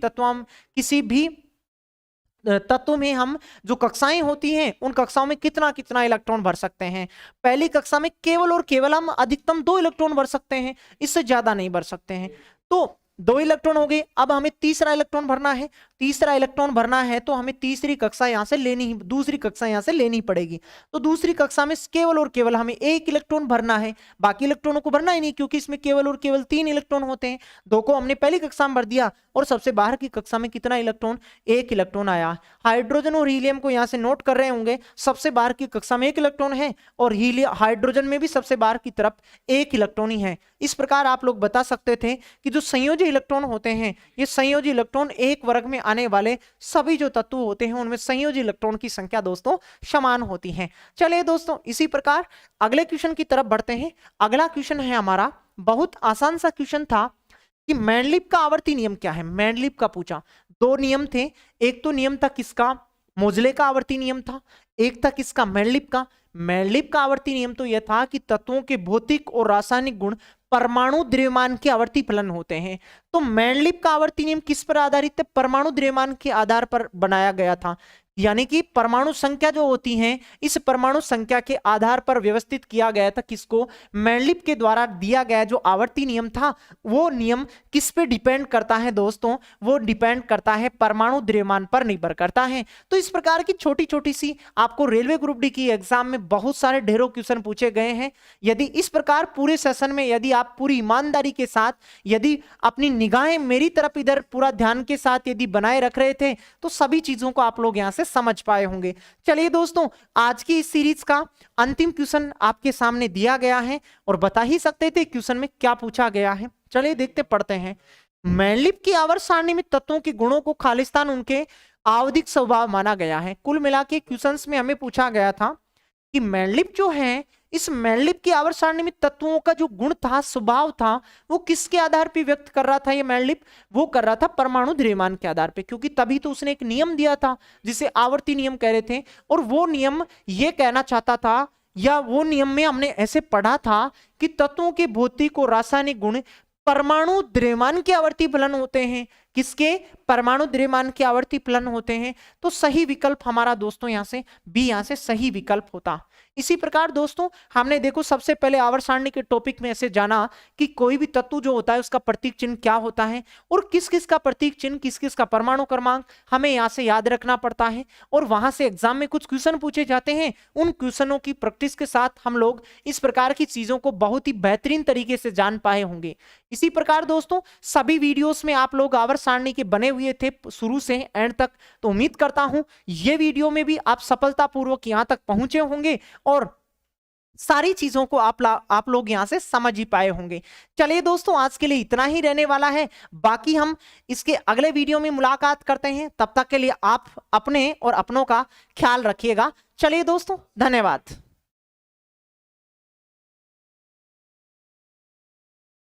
तत्व में हम जो कक्षाएं होती हैं उन कक्षाओं में कितना कितना इलेक्ट्रॉन भर सकते हैं। पहली कक्षा में केवल और केवल हम अधिकतम 2 इलेक्ट्रॉन भर सकते हैं, इससे ज्यादा नहीं भर सकते हैं। तो 2 इलेक्ट्रॉन हो गए। अब हमें तीसरा इलेक्ट्रॉन भरना है। तीसरा इलेक्ट्रॉन भरना है तो हमें तीसरी कक्षा यहां से लेनी, दूसरी कक्षा यहां से लेनी पड़ेगी। तो दूसरी कक्षा में केवल और केवल हमें 1 इलेक्ट्रॉन भरना है, बाकी इलेक्ट्रॉनों को भरना ही नहीं, क्योंकि इसमें केवल और केवल 3 इलेक्ट्रॉन होते हैं। 2 को हमने पहली कक्षा में भर दिया और सबसे बाहर की कक्षा में कितना इलेक्ट्रॉन? 1 इलेक्ट्रॉन आया। हाइड्रोजन और हीलियम को यहां से नोट कर रहे होंगे, सबसे बाहर की कक्षा में 1 इलेक्ट्रॉन है और हाइड्रोजन में भी सबसे बाहर की तरफ 1 इलेक्ट्रॉन ही है। इस प्रकार आप लोग बता सकते थे कि जो संयोजी इलेक्ट्रॉन होते हैं, ये संयोजी इलेक्ट्रॉन एक वर्ग में आने वाले सभी जो तत्व होते हैं उनमें संयोजी इलेक्ट्रॉन की संख्या दोस्तों समान होती है। चलिए दोस्तों इसी प्रकार अगले क्वेश्चन की तरफ बढ़ते हैं। अगला क्वेश्चन है हमारा, बहुत आसान सा क्वेश्चन था कि मैंडलीव का आवर्ती नियम क्या है। मैंडलीव का पूछा, 2 नियम थे। एक तो नियम था किसका? मोजले का आवर्ती नियम था, एक था किसका, मेंडलिप का। मेंडलिप का आवर्ती नियम तो यह था कि तत्वों के भौतिक और रासायनिक गुण परमाणु द्रव्यमान के आवर्ती फलन होते हैं। तो मेंडलिप का आवर्ती नियम किस पर आधारित है, परमाणु द्रव्यमान के आधार पर बनाया गया था। यानी कि परमाणु संख्या जो होती है, इस परमाणु संख्या के आधार पर व्यवस्थित किया गया था किसको, मेंडलिप के द्वारा दिया गया जो आवर्ती नियम था। वो नियम किस पे डिपेंड करता है दोस्तों, वो डिपेंड करता है परमाणु द्रव्यमान पर निर्भर करता है। तो इस प्रकार की छोटी छोटी सी आपको रेलवे ग्रुप डी की एग्जाम में बहुत सारे ढेरों क्वेश्चन पूछे गए हैं। यदि इस प्रकार पूरे सेशन में यदि आप पूरी ईमानदारी के साथ यदि अपनी निगाहें मेरी तरफ इधर पूरा ध्यान के साथ यदि बनाए रख रहे थे तो सभी चीजों को आप लोग यहां से समझ पाए होंगे। चलिए दोस्तों, आज की इस सीरीज का अंतिम क्वेश्चन आपके सामने दिया गया है और बता ही सकते थे क्वेश्चन में क्या पूछा गया है। चलिए देखते पढ़ते हैं। मेंडलिप की आवर्त सारणी में तत्वों के गुणों को खालिस्तान उनके आवधिक स्वभाव माना गया है। कुल मिला के क्वेश्चंस में हमें पूछा गया था कि मेंडलिप जो है, इस मेंडलिप की आवर्त सारणी में तत्वों का जो गुण था, स्वभाव था, वो किसके आधार पर व्यक्त कर रहा था ये मेंडलिप, वो कर रहा था परमाणु द्रव्यमान के आधार पे, क्योंकि तभी तो उसने एक नियम दिया था जिसे आवर्ती नियम कह रहे थे। और वो नियम ये कहना चाहता था, या वो नियम में हमने ऐसे पढ़ा था कि तत्वों के भौतिक और रासायनिक गुण परमाणु द्रव्यमान के आवर्ती फलन होते हैं। किसके, परमाणु द्रव्यमान के आवर्ती फलन होते हैं। तो सही विकल्प हमारा दोस्तों यहां से बी, यहां से सही विकल्प होता। इसी प्रकार दोस्तों हमने देखो सबसे पहले आवर्त सारणी के टॉपिक में ऐसे जाना कि कोई भी तत्व जो होता है उसका प्रतीक चिन्ह क्या होता है और किस किस का प्रतीक चिन्ह, किस किस का परमाणु क्रमांक हमें यहां से याद रखना पड़ता है। और वहां से एग्जाम में कुछ क्वेश्चन पूछे जाते हैं, उन क्वेश्चनों की प्रैक्टिस के साथ हम लोग इस प्रकार की चीजों को बहुत ही बेहतरीन तरीके से जान पाए होंगे। इसी प्रकार दोस्तों सभी वीडियोस में आप लोग आवर्त सारणी के बने हुए थे शुरू से एंड तक, तो उम्मीद करता हूं ये वीडियो में भी आप सफलतापूर्वक यहां तक पहुंचे होंगे और सारी चीजों को आप लोग यहां से समझ ही पाए होंगे। चलिए दोस्तों, आज के लिए इतना ही रहने वाला है, बाकी हम इसके अगले वीडियो में मुलाकात करते हैं। तब तक के लिए आप अपने और अपनों का ख्याल रखिएगा। चलिए दोस्तों, धन्यवाद।